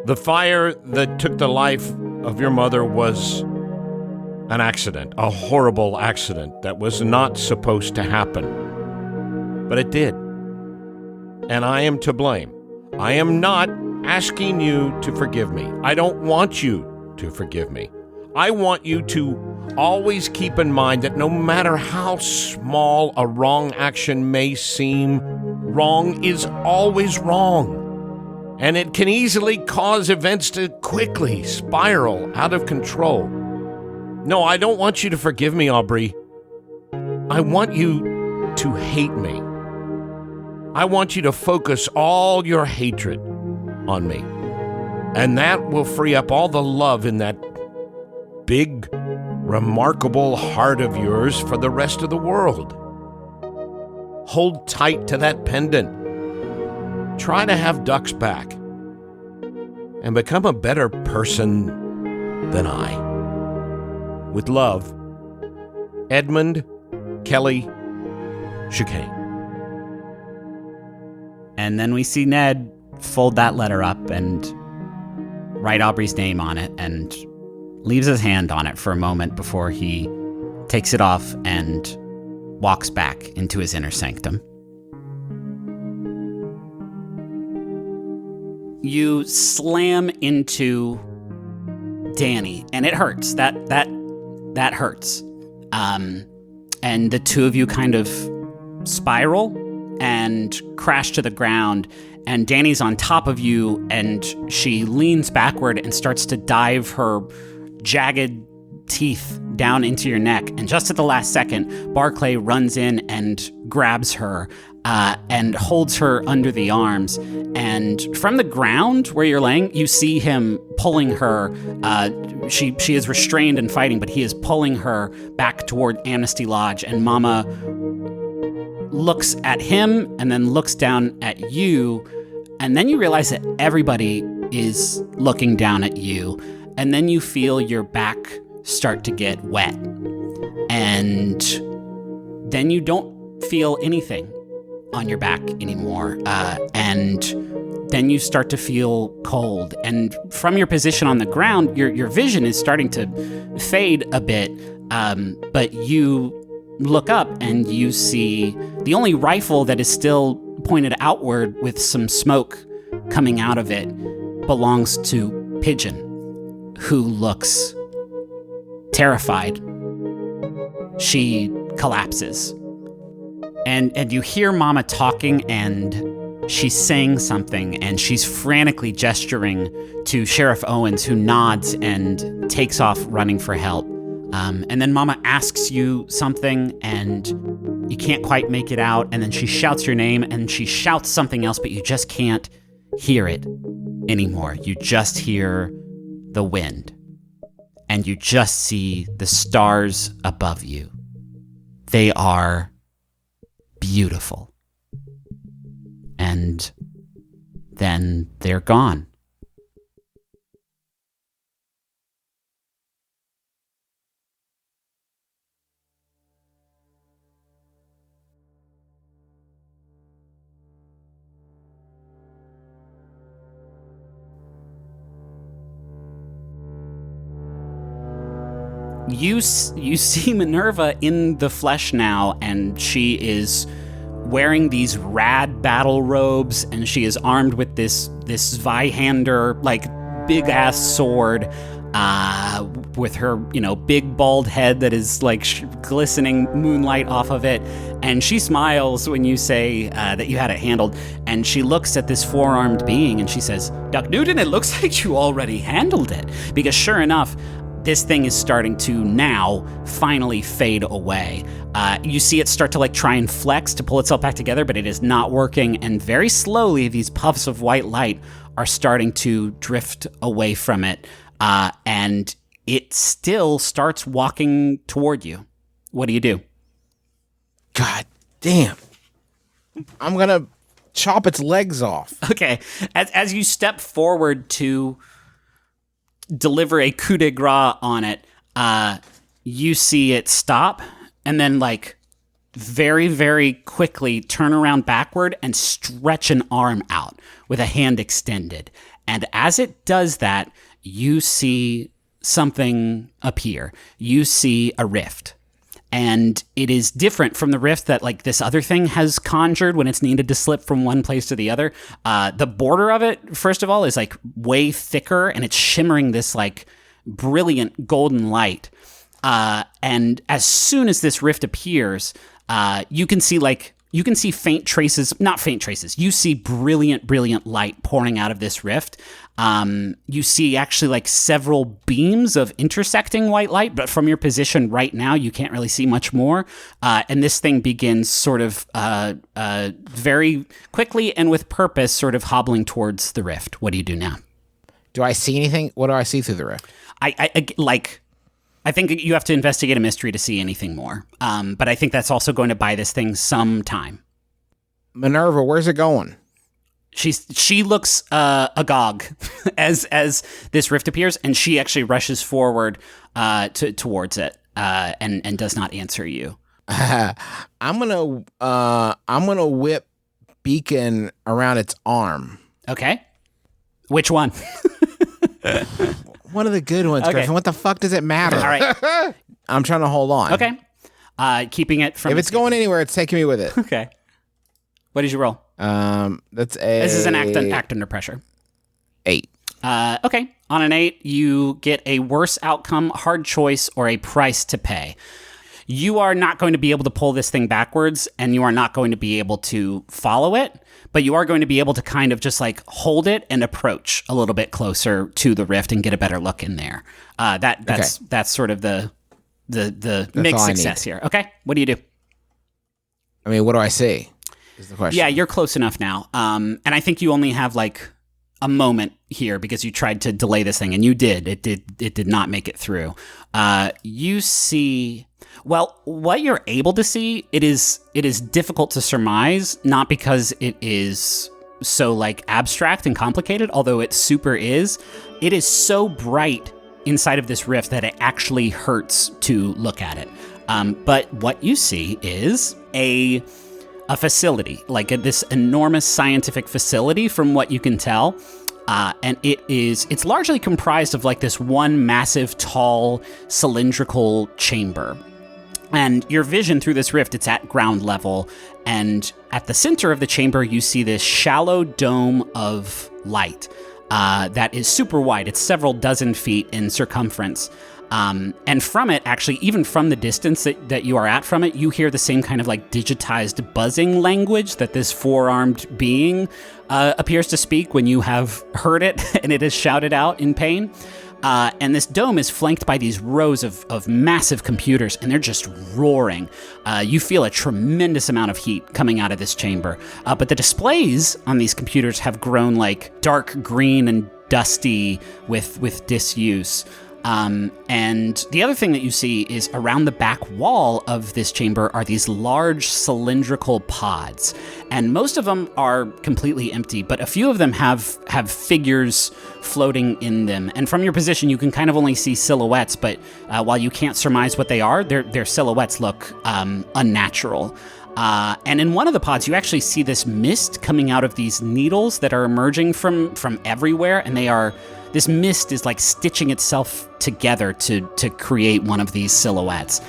The fire that took the life of your mother was an accident, a horrible accident that was not supposed to happen. But it did. And I am to blame. I am not asking you to forgive me. I don't want you to forgive me. I want you to always keep in mind that no matter how small a wrong action may seem, wrong is always wrong. And it can easily cause events to quickly spiral out of control. No, I don't want you to forgive me, Aubrey. I want you to hate me. I want you to focus all your hatred on me. And that will free up all the love in that big, remarkable heart of yours for the rest of the world. Hold tight to that pendant. Try to have Duck's back. And become a better person than I. With love, Edmund Kelly Chicane. And then we see Ned fold that letter up and write Aubrey's name on it and leaves his hand on it for a moment before he takes it off and walks back into his inner sanctum. You slam into Danny, and it hurts. That hurts. And the two of you kind of spiral and crash to the ground, and Danny's on top of you, and she leans backward and starts to dive her jagged teeth down into your neck. And just at the last second, Barclay runs in and grabs her and holds her under the arms. And from the ground where you're laying, you see him pulling her. She is restrained and fighting, but he is pulling her back toward Amnesty Lodge. And Mama looks at him and then looks down at you. And then you realize that everybody is looking down at you. And then you feel your back start to get wet. And then you don't feel anything on your back anymore. And then you start to feel cold. And from your position on the ground, your vision is starting to fade a bit. But you look up and you see the only rifle that is still pointed outward with some smoke coming out of it belongs to Pigeon, who looks terrified. She collapses. And you hear Mama talking, and she's saying something, and she's frantically gesturing to Sheriff Owens, who nods and takes off running for help. And then Mama asks you something, and you can't quite make it out, and then she shouts your name, and she shouts something else, but you just can't hear it anymore. You just hear the wind, and you just see the stars above you. They are beautiful. And then they're gone. You see Minerva in the flesh now, and she is wearing these rad battle robes, and she is armed with this Zweihander, like, big-ass sword, with her, big bald head that is, like, glistening moonlight off of it, and she smiles when you say that you had it handled, and she looks at this four-armed being, and she says, "Doc Newton, it looks like you already handled it," because sure enough, this thing is starting to now finally fade away. You see it start to like try and flex to pull itself back together, but it is not working. And very slowly, these puffs of white light are starting to drift away from it. And it still starts walking toward you. What do? God damn. I'm going to chop its legs off. Okay. As you step forward to deliver a coup de grace on it, you see it stop and then like very, very quickly turn around backward and stretch an arm out with a hand extended. And as it does that, you see something appear. You see a rift. And it is different from the rift that like this other thing has conjured when it's needed to slip from one place to the other. The border of it, first of all, is like way thicker, and it's shimmering this like brilliant golden light. And as soon as this rift appears, you can see faint traces, not faint traces. You see brilliant light pouring out of this rift. You see actually like several beams of intersecting white light, but from your position right now, you can't really see much more. And this thing begins sort of very quickly and with purpose sort of hobbling towards the rift. What do you do now? Do I see anything? What do I see through the rift? I think you have to investigate a mystery to see anything more. But I think that's also going to buy this thing some time. Minerva, where's it going? She looks agog as this rift appears, and she actually rushes forward towards it and does not answer you. I'm gonna whip Beacon around its arm. Okay, which one? One of the good ones, Okay. Griffin. What the fuck does it matter? All right. I'm trying to hold on. Okay. Keeping it from. If it's going anywhere, it's taking me with it. Okay. What did you roll? That's a. This is an act under pressure. 8. Okay. On an 8, you get a worse outcome, hard choice, or a price to pay. You are not going to be able to pull this thing backwards, and you are not going to be able to follow it, but you are going to be able to kind of just like hold it and approach a little bit closer to the rift and get a better look in there. That's sort of the mixed success here. Okay. What do you do? I mean, what do I see? Is the question. Yeah, you're close enough now. And I think you only have like a moment here because you tried to delay this thing, and you did. It did not make it through. You see, well, what you're able to see, it is difficult to surmise, not because it is so like abstract and complicated, although it super is. It is so bright inside of this rift that it actually hurts to look at it. But what you see is a facility, like this enormous scientific facility from what you can tell. And it's largely comprised of like this one massive, tall, cylindrical chamber. And your vision through this rift, it's at ground level. And at the center of the chamber, you see this shallow dome of light that is super wide. It's several dozen feet in circumference. And from it, actually, even from the distance that you are at from it, you hear the same kind of like digitized buzzing language that this four-armed being appears to speak when you have heard it and it is shouted out in pain. And this dome is flanked by these rows of massive computers, and they're just roaring. You feel a tremendous amount of heat coming out of this chamber. But the displays on these computers have grown like dark green and dusty with disuse. And the other thing that you see is around the back wall of this chamber are these large cylindrical pods. And most of them are completely empty, but a few of them have figures floating in them. And from your position, you can kind of only see silhouettes, but while you can't surmise what they are, their silhouettes look unnatural. And in one of the pods, you actually see this mist coming out of these needles that are emerging from everywhere, and this mist is like stitching itself together to create one of these silhouettes.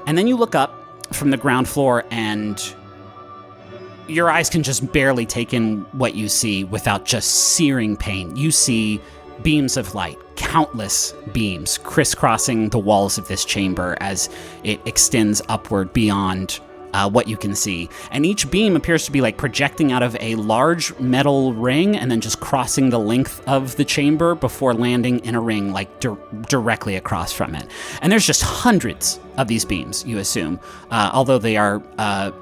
And then you look up from the ground floor, and your eyes can just barely take in what you see without just searing pain. You see beams of light, countless beams crisscrossing the walls of this chamber as it extends upward beyond what you can see. And each beam appears to be like projecting out of a large metal ring and then just crossing the length of the chamber before landing in a ring like directly across from it. And there's just hundreds of these beams, you assume, although they are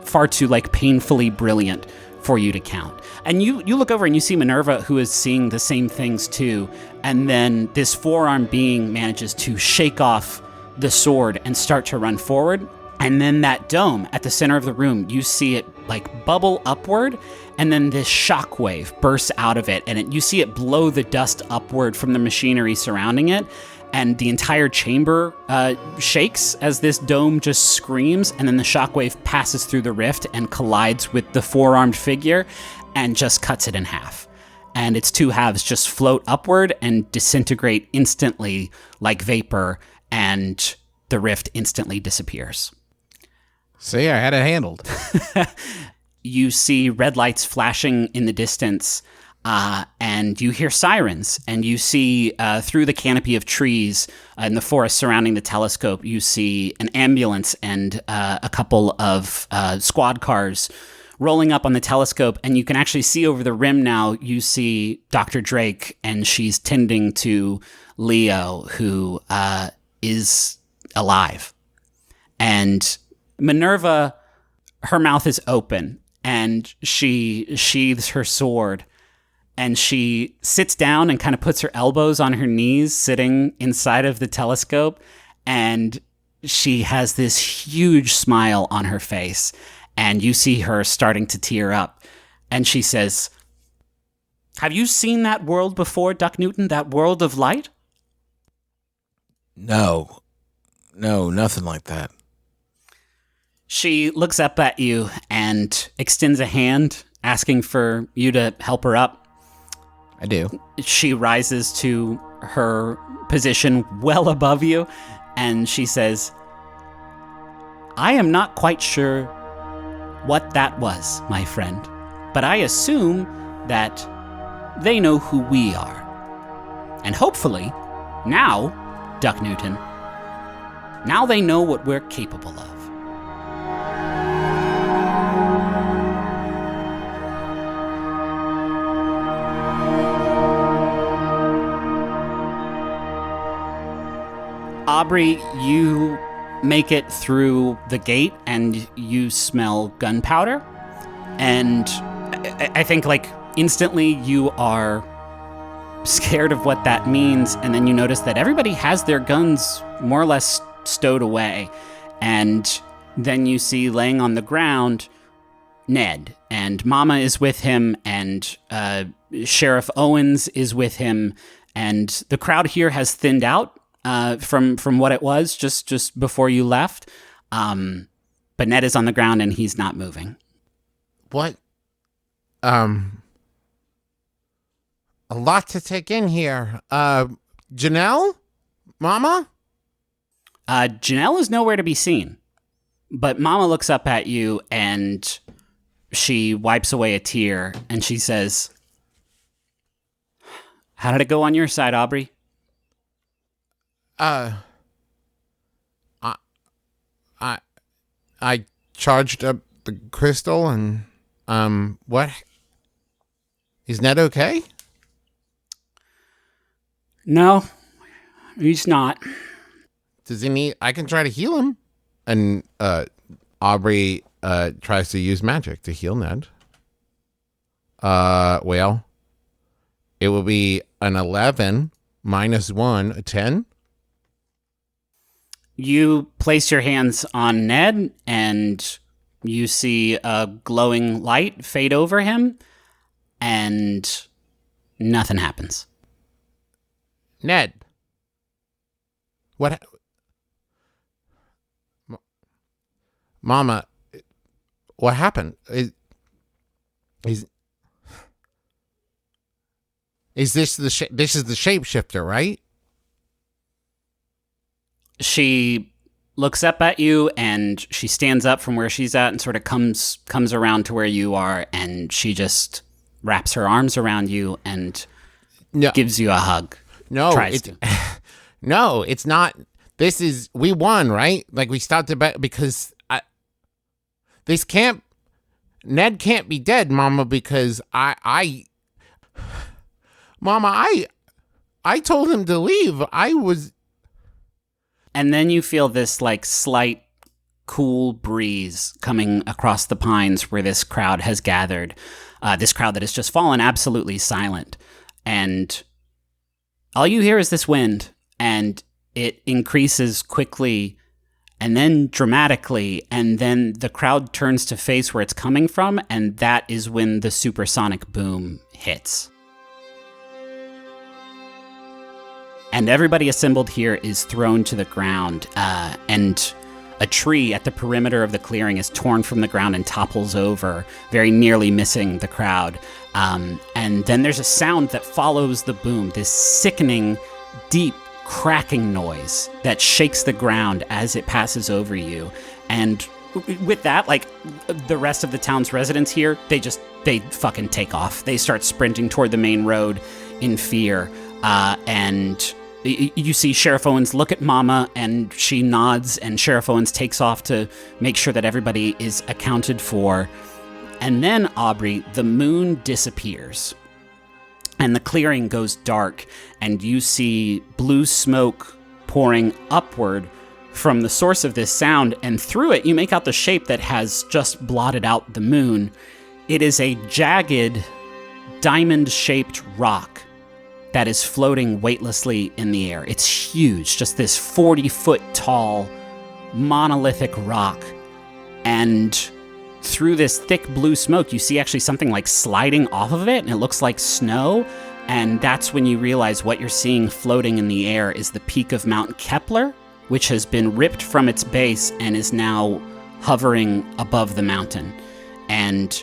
far too like painfully brilliant for you to count. And you look over and you see Minerva, who is seeing the same things too. And then this four-armed being manages to shake off the sword and start to run forward. And then that dome at the center of the room, you see it like bubble upward, and then this shockwave bursts out of it, and you see it blow the dust upward from the machinery surrounding it, and the entire chamber shakes as this dome just screams, and then the shockwave passes through the rift and collides with the four-armed figure and just cuts it in half. And its two halves just float upward and disintegrate instantly like vapor, and the rift instantly disappears. See, I had it handled. You see red lights flashing in the distance, and you hear sirens, and you see through the canopy of trees in the forest surrounding the telescope, you see an ambulance and a couple of squad cars rolling up on the telescope, and you can actually see over the rim now, you see Dr. Drake, and she's tending to Leo, who is alive. And Minerva, her mouth is open, and she sheathes her sword, and she sits down and kind of puts her elbows on her knees, sitting inside of the telescope, and she has this huge smile on her face, and you see her starting to tear up, and she says, "Have you seen that world before, Duck Newton, that world of light?" No, nothing like that. She looks up at you and extends a hand, asking for you to help her up. I do. She rises to her position well above you, and she says, "I am not quite sure what that was, my friend, but I assume that they know who we are. And hopefully, now, Duck Newton, now they know what we're capable of." Aubrey, you make it through the gate and you smell gunpowder. And I think like instantly you are scared of what that means. And then you notice that everybody has their guns more or less stowed away. And then you see laying on the ground Ned, and Mama is with him, and Sheriff Owens is with him. And the crowd here has thinned out from what it was just before you left. But Ned is on the ground and he's not moving. What? A lot to take in here. Janelle? Mama? Janelle is nowhere to be seen. But Mama looks up at you and she wipes away a tear and she says, "How did it go on your side, Aubrey?" I charged up the crystal and, what? Is Ned okay? No, he's not. Does he need, I can try to heal him. And, Aubrey, tries to use magic to heal Ned. Well, it will be an 11 minus 1, a 10. You place your hands on Ned, and you see a glowing light fade over him, and nothing happens. Ned. What? Mama, what happened? Is this this is the shapeshifter, right? She looks up at you, and she stands up from where she's at and sort of comes around to where you are, and she just wraps her arms around you and gives you a hug. No, Tries to. No, it's not. This is, we won, right? Like, we stopped the bet because Ned can't be dead, Mama, because Mama, I told him to leave. And then you feel this like slight cool breeze coming across the pines where this crowd has gathered. This crowd that has just fallen absolutely silent. And all you hear is this wind, and it increases quickly and then dramatically, and then the crowd turns to face where it's coming from, and that is when the supersonic boom hits. And everybody assembled here is thrown to the ground, and a tree at the perimeter of the clearing is torn from the ground and topples over, very nearly missing the crowd. And then there's a sound that follows the boom, this sickening, deep, cracking noise that shakes the ground as it passes over you. And with that, like, the rest of the town's residents here, they fucking take off. They start sprinting toward the main road in fear. And you see Sheriff Owens look at Mama, and she nods, and Sheriff Owens takes off to make sure that everybody is accounted for. And then, Aubrey, the moon disappears, and the clearing goes dark, and you see blue smoke pouring upward from the source of this sound, and through it you make out the shape that has just blotted out the moon. It is a jagged, diamond-shaped rock that is floating weightlessly in the air. It's huge, just this 40-foot tall, monolithic rock. And through this thick blue smoke, you see actually something like sliding off of it, and it looks like snow. And that's when you realize what you're seeing floating in the air is the peak of Mount Kepler, which has been ripped from its base and is now hovering above the mountain. And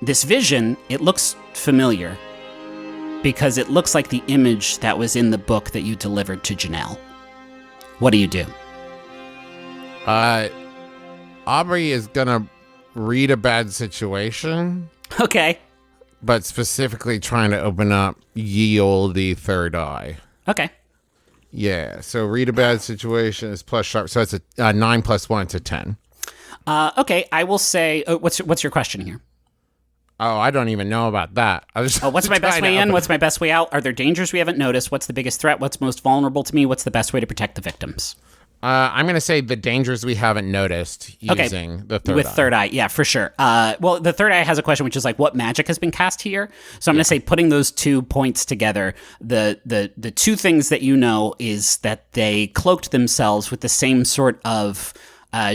this vision, it looks familiar, because it looks like the image that was in the book that you delivered to Janelle. What do you do? Aubrey is gonna read a bad situation. Okay. But specifically trying to open up ye olde third eye. Okay. Yeah, so read a bad situation is plus sharp. So it's a 9 plus 1, it's a 10. Okay, I will say, what's your question here? Oh, I don't even know about that. What's my best way in? What's my best way out? Are there dangers we haven't noticed? What's the biggest threat? What's most vulnerable to me? What's the best way to protect the victims? I'm going to say the dangers we haven't noticed using the third eye. With third eye, yeah, for sure. Well, the third eye has a question, which is like, what magic has been cast here? So I'm going to say, putting those 2 points together, the two things that you know is that they cloaked themselves with the same sort of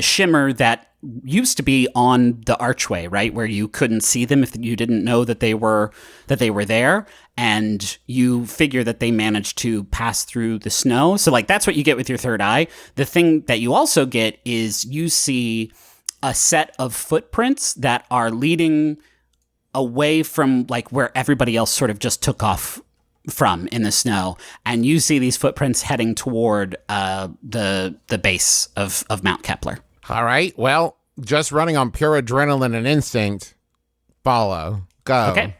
shimmer that used to be on the archway, right, where you couldn't see them if you didn't know that they were there, and you figure that they managed to pass through the snow. So like, that's what you get with your third eye. The thing that you also get is you see a set of footprints that are leading away from like where everybody else sort of just took off from in the snow, and you see these footprints heading toward the base of Mount Kepler. All right. Well, just running on pure adrenaline and instinct. Follow. Go. Okay.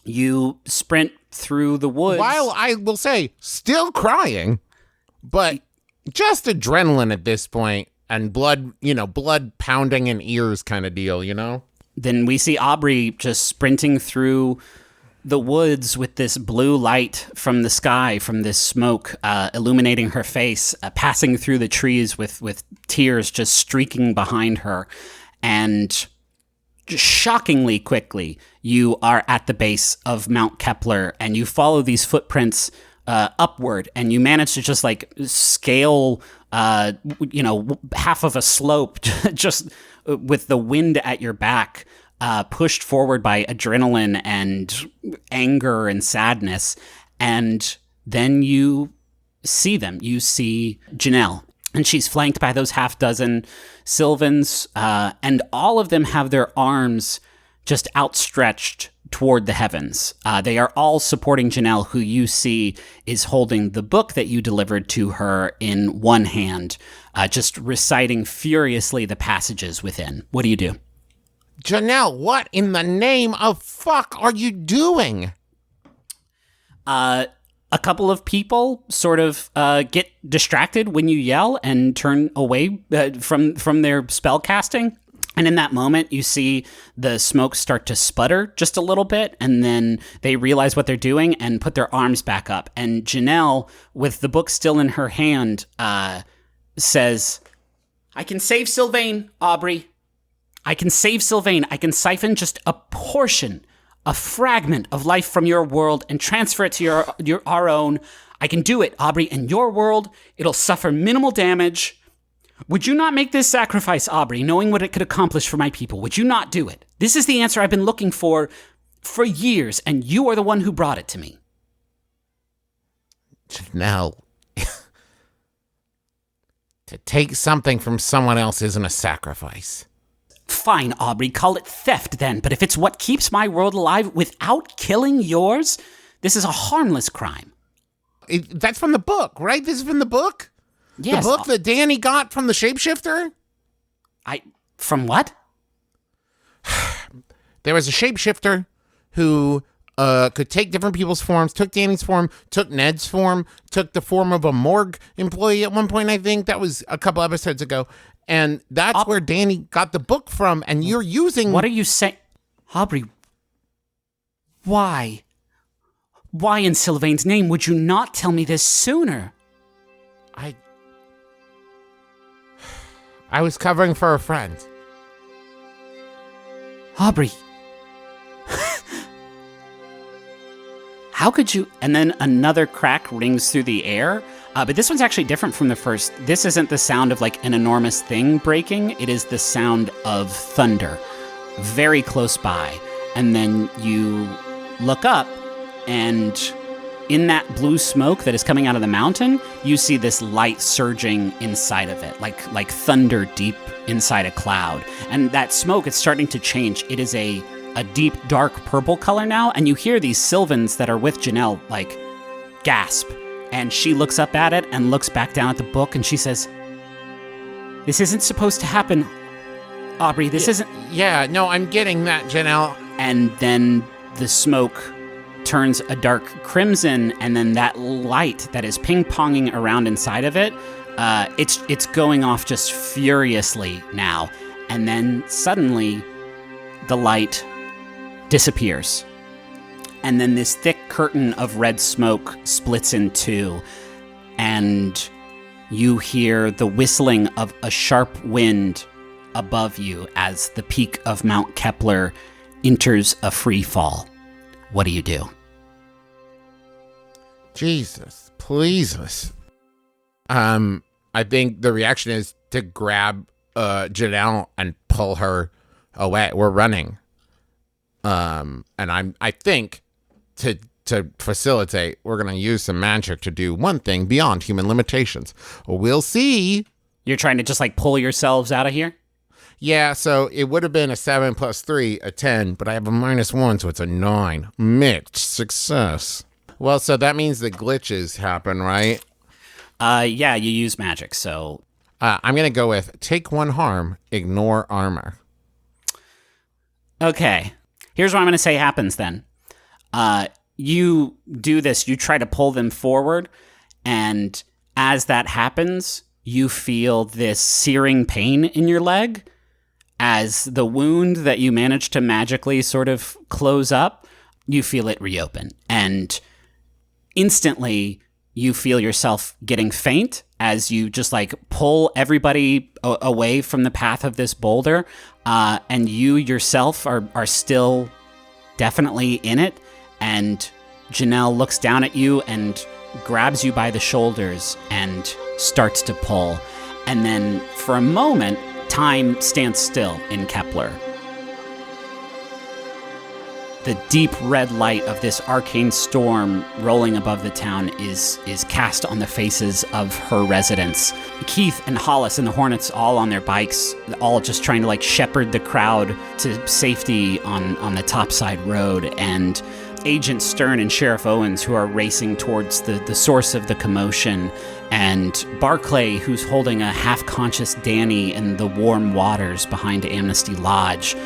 You sprint through the woods. While I will say, still crying, but just adrenaline at this point. and blood, blood pounding in ears kind of deal, Then we see Aubrey just sprinting through the woods with this blue light from the sky, from this smoke illuminating her face, passing through the trees with tears just streaking behind her. And just shockingly quickly, you are at the base of Mount Kepler, and you follow these footprints upward, and you manage to just like scale, half of a slope just with the wind at your back, pushed forward by adrenaline and anger and sadness. And then you see them. You see Janelle, and she's flanked by those half dozen Sylvans, and all of them have their arms just outstretched toward the heavens. They are all supporting Janelle, who you see is holding the book that you delivered to her in one hand, just reciting furiously the passages within. What do you do? Janelle, what in the name of fuck are you doing? A couple of people sort of get distracted when you yell and turn away from their spell casting. And in that moment, you see the smoke start to sputter just a little bit, and then they realize what they're doing and put their arms back up. And Janelle, with the book still in her hand, says, "I can save Sylvain, Aubrey. I can save Sylvain. I can siphon just a portion, a fragment of life from your world and transfer it to our own. I can do it, Aubrey. In your world, it'll suffer minimal damage. Would you not make this sacrifice, Aubrey, knowing what it could accomplish for my people? Would you not do it? This is the answer I've been looking for years, and you are the one who brought it to me." Janelle, to take something from someone else isn't a sacrifice. Fine, Aubrey, call it theft then, but if it's what keeps my world alive without killing yours, this is a harmless crime. That's from the book, right? This is from the book? Yes. The book that Danny got from the shapeshifter? From what? There was a shapeshifter who could take different people's forms, took Danny's form, took Ned's form, took the form of a morgue employee at one point, I think. That was a couple episodes ago. And that's where Danny got the book from, and you're using... What are you saying? Aubrey, why? Why in Sylvain's name would you not tell me this sooner? I was covering for a friend. Aubrey. How could you... And then another crack rings through the air. But this one's actually different from the first. This isn't the sound of like an enormous thing breaking. It is the sound of thunder very close by. And then you look up, and in that blue smoke that is coming out of the mountain, you see this light surging inside of it, like thunder deep inside a cloud. And that smoke, it's starting to change. It is a deep, dark purple color now, and you hear these Sylvans that are with Janelle, like, gasp. And she looks up at it and looks back down at the book, and she says, "This isn't supposed to happen, Aubrey. This isn't..." Yeah, no, I'm getting that, Janelle. And then the smoke turns a dark crimson, and then that light that is ping-ponging around inside of it, it's going off just furiously now. And then suddenly, the light disappears. And then this thick curtain of red smoke splits in two, and you hear the whistling of a sharp wind above you as the peak of Mount Kepler enters a free fall. What do you do? Jesus, please. I think the reaction is to grab Janelle and pull her away. We're running. And I think to facilitate, we're going to use some magic to do one thing beyond human limitations. We'll see. You're trying to just like pull yourselves out of here? Yeah, so it would have been a 7 + 3, a 10, but I have a -1, so it's a 9. Mixed success. Well, so that means the glitches happen, right? Yeah, you use magic, so... I'm going to go with take 1 harm, ignore armor. Okay. Here's what I'm going to say happens then. You do this, you try to pull them forward, and as that happens, you feel this searing pain in your leg as the wound that you managed to magically sort of close up, you feel it reopen. And instantly, you feel yourself getting faint as you just like pull everybody away from the path of this boulder. And you yourself are still definitely in it. And Janelle looks down at you and grabs you by the shoulders and starts to pull. And then for a moment, time stands still in Kepler. The deep red light of this arcane storm rolling above the town is cast on the faces of her residents. Keith and Hollis and the Hornets all on their bikes, all just trying to like shepherd the crowd to safety on the topside road, and Agent Stern and Sheriff Owens who are racing towards the source of the commotion, and Barclay who's holding a half-conscious Danny in the warm waters behind Amnesty Lodge,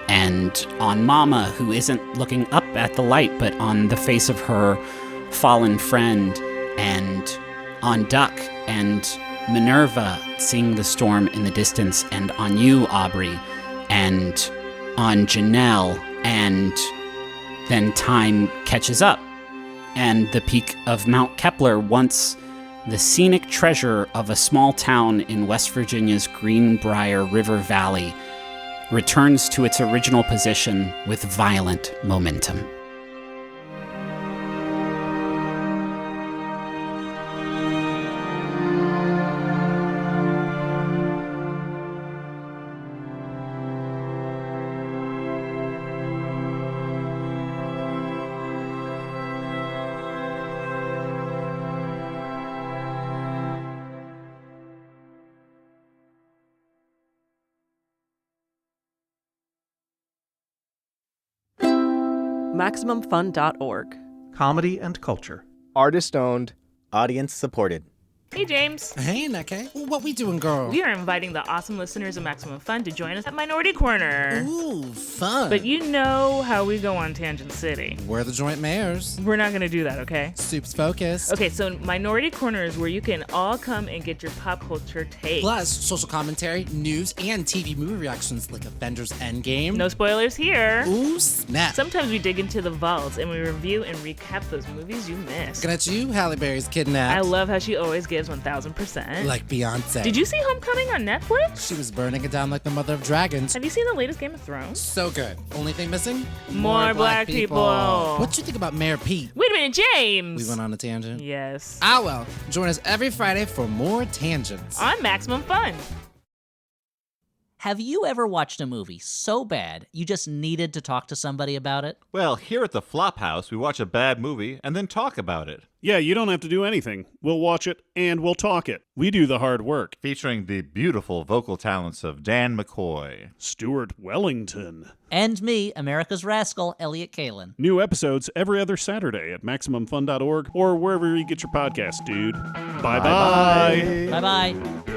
and on Mama, who isn't looking up at the light, but on the face of her fallen friend, and on Duck and Minerva seeing the storm in the distance, and on you, Aubrey, and on Janelle, and then time catches up. And the peak of Mount Kepler, once the scenic treasure of a small town in West Virginia's Greenbrier River Valley, returns to its original position with violent momentum. MaximumFun.org. Comedy and culture. Artist owned. Audience supported. Hey, James. Hey, Neke. What we doing, girl? We are inviting the awesome listeners of Maximum Fun to join us at Minority Corner. Ooh, fun. But you know how we go on Tangent City. We're the joint mayors. We're not going to do that, okay? Soup's focused. Okay, so Minority Corner is where you can all come and get your pop culture take. Plus, social commentary, news, and TV movie reactions like Avengers Endgame. No spoilers here. Ooh, snap. Sometimes we dig into the vaults and we review and recap those movies you missed. Looking at you, Halle Berry's kidnapped. I love how she always gives 1,000%. Like Beyonce. Did you see Homecoming on Netflix? She was burning it down like the mother of dragons. Have you seen the latest Game of Thrones? So good. Only thing missing? More black people. What you think about Mayor Pete? Wait a minute, James! We went on a tangent? Yes. Ah, well. Join us every Friday for more tangents. On Maximum Fun. Have you ever watched a movie so bad you just needed to talk to somebody about it? Well, here at the Flophouse, we watch a bad movie and then talk about it. Yeah, you don't have to do anything. We'll watch it and we'll talk it. We do the hard work. Featuring the beautiful vocal talents of Dan McCoy, Stuart Wellington, and me, America's Rascal, Elliot Kalin. New episodes every other Saturday at MaximumFun.org or wherever you get your podcast, dude. Bye-bye. Bye-bye.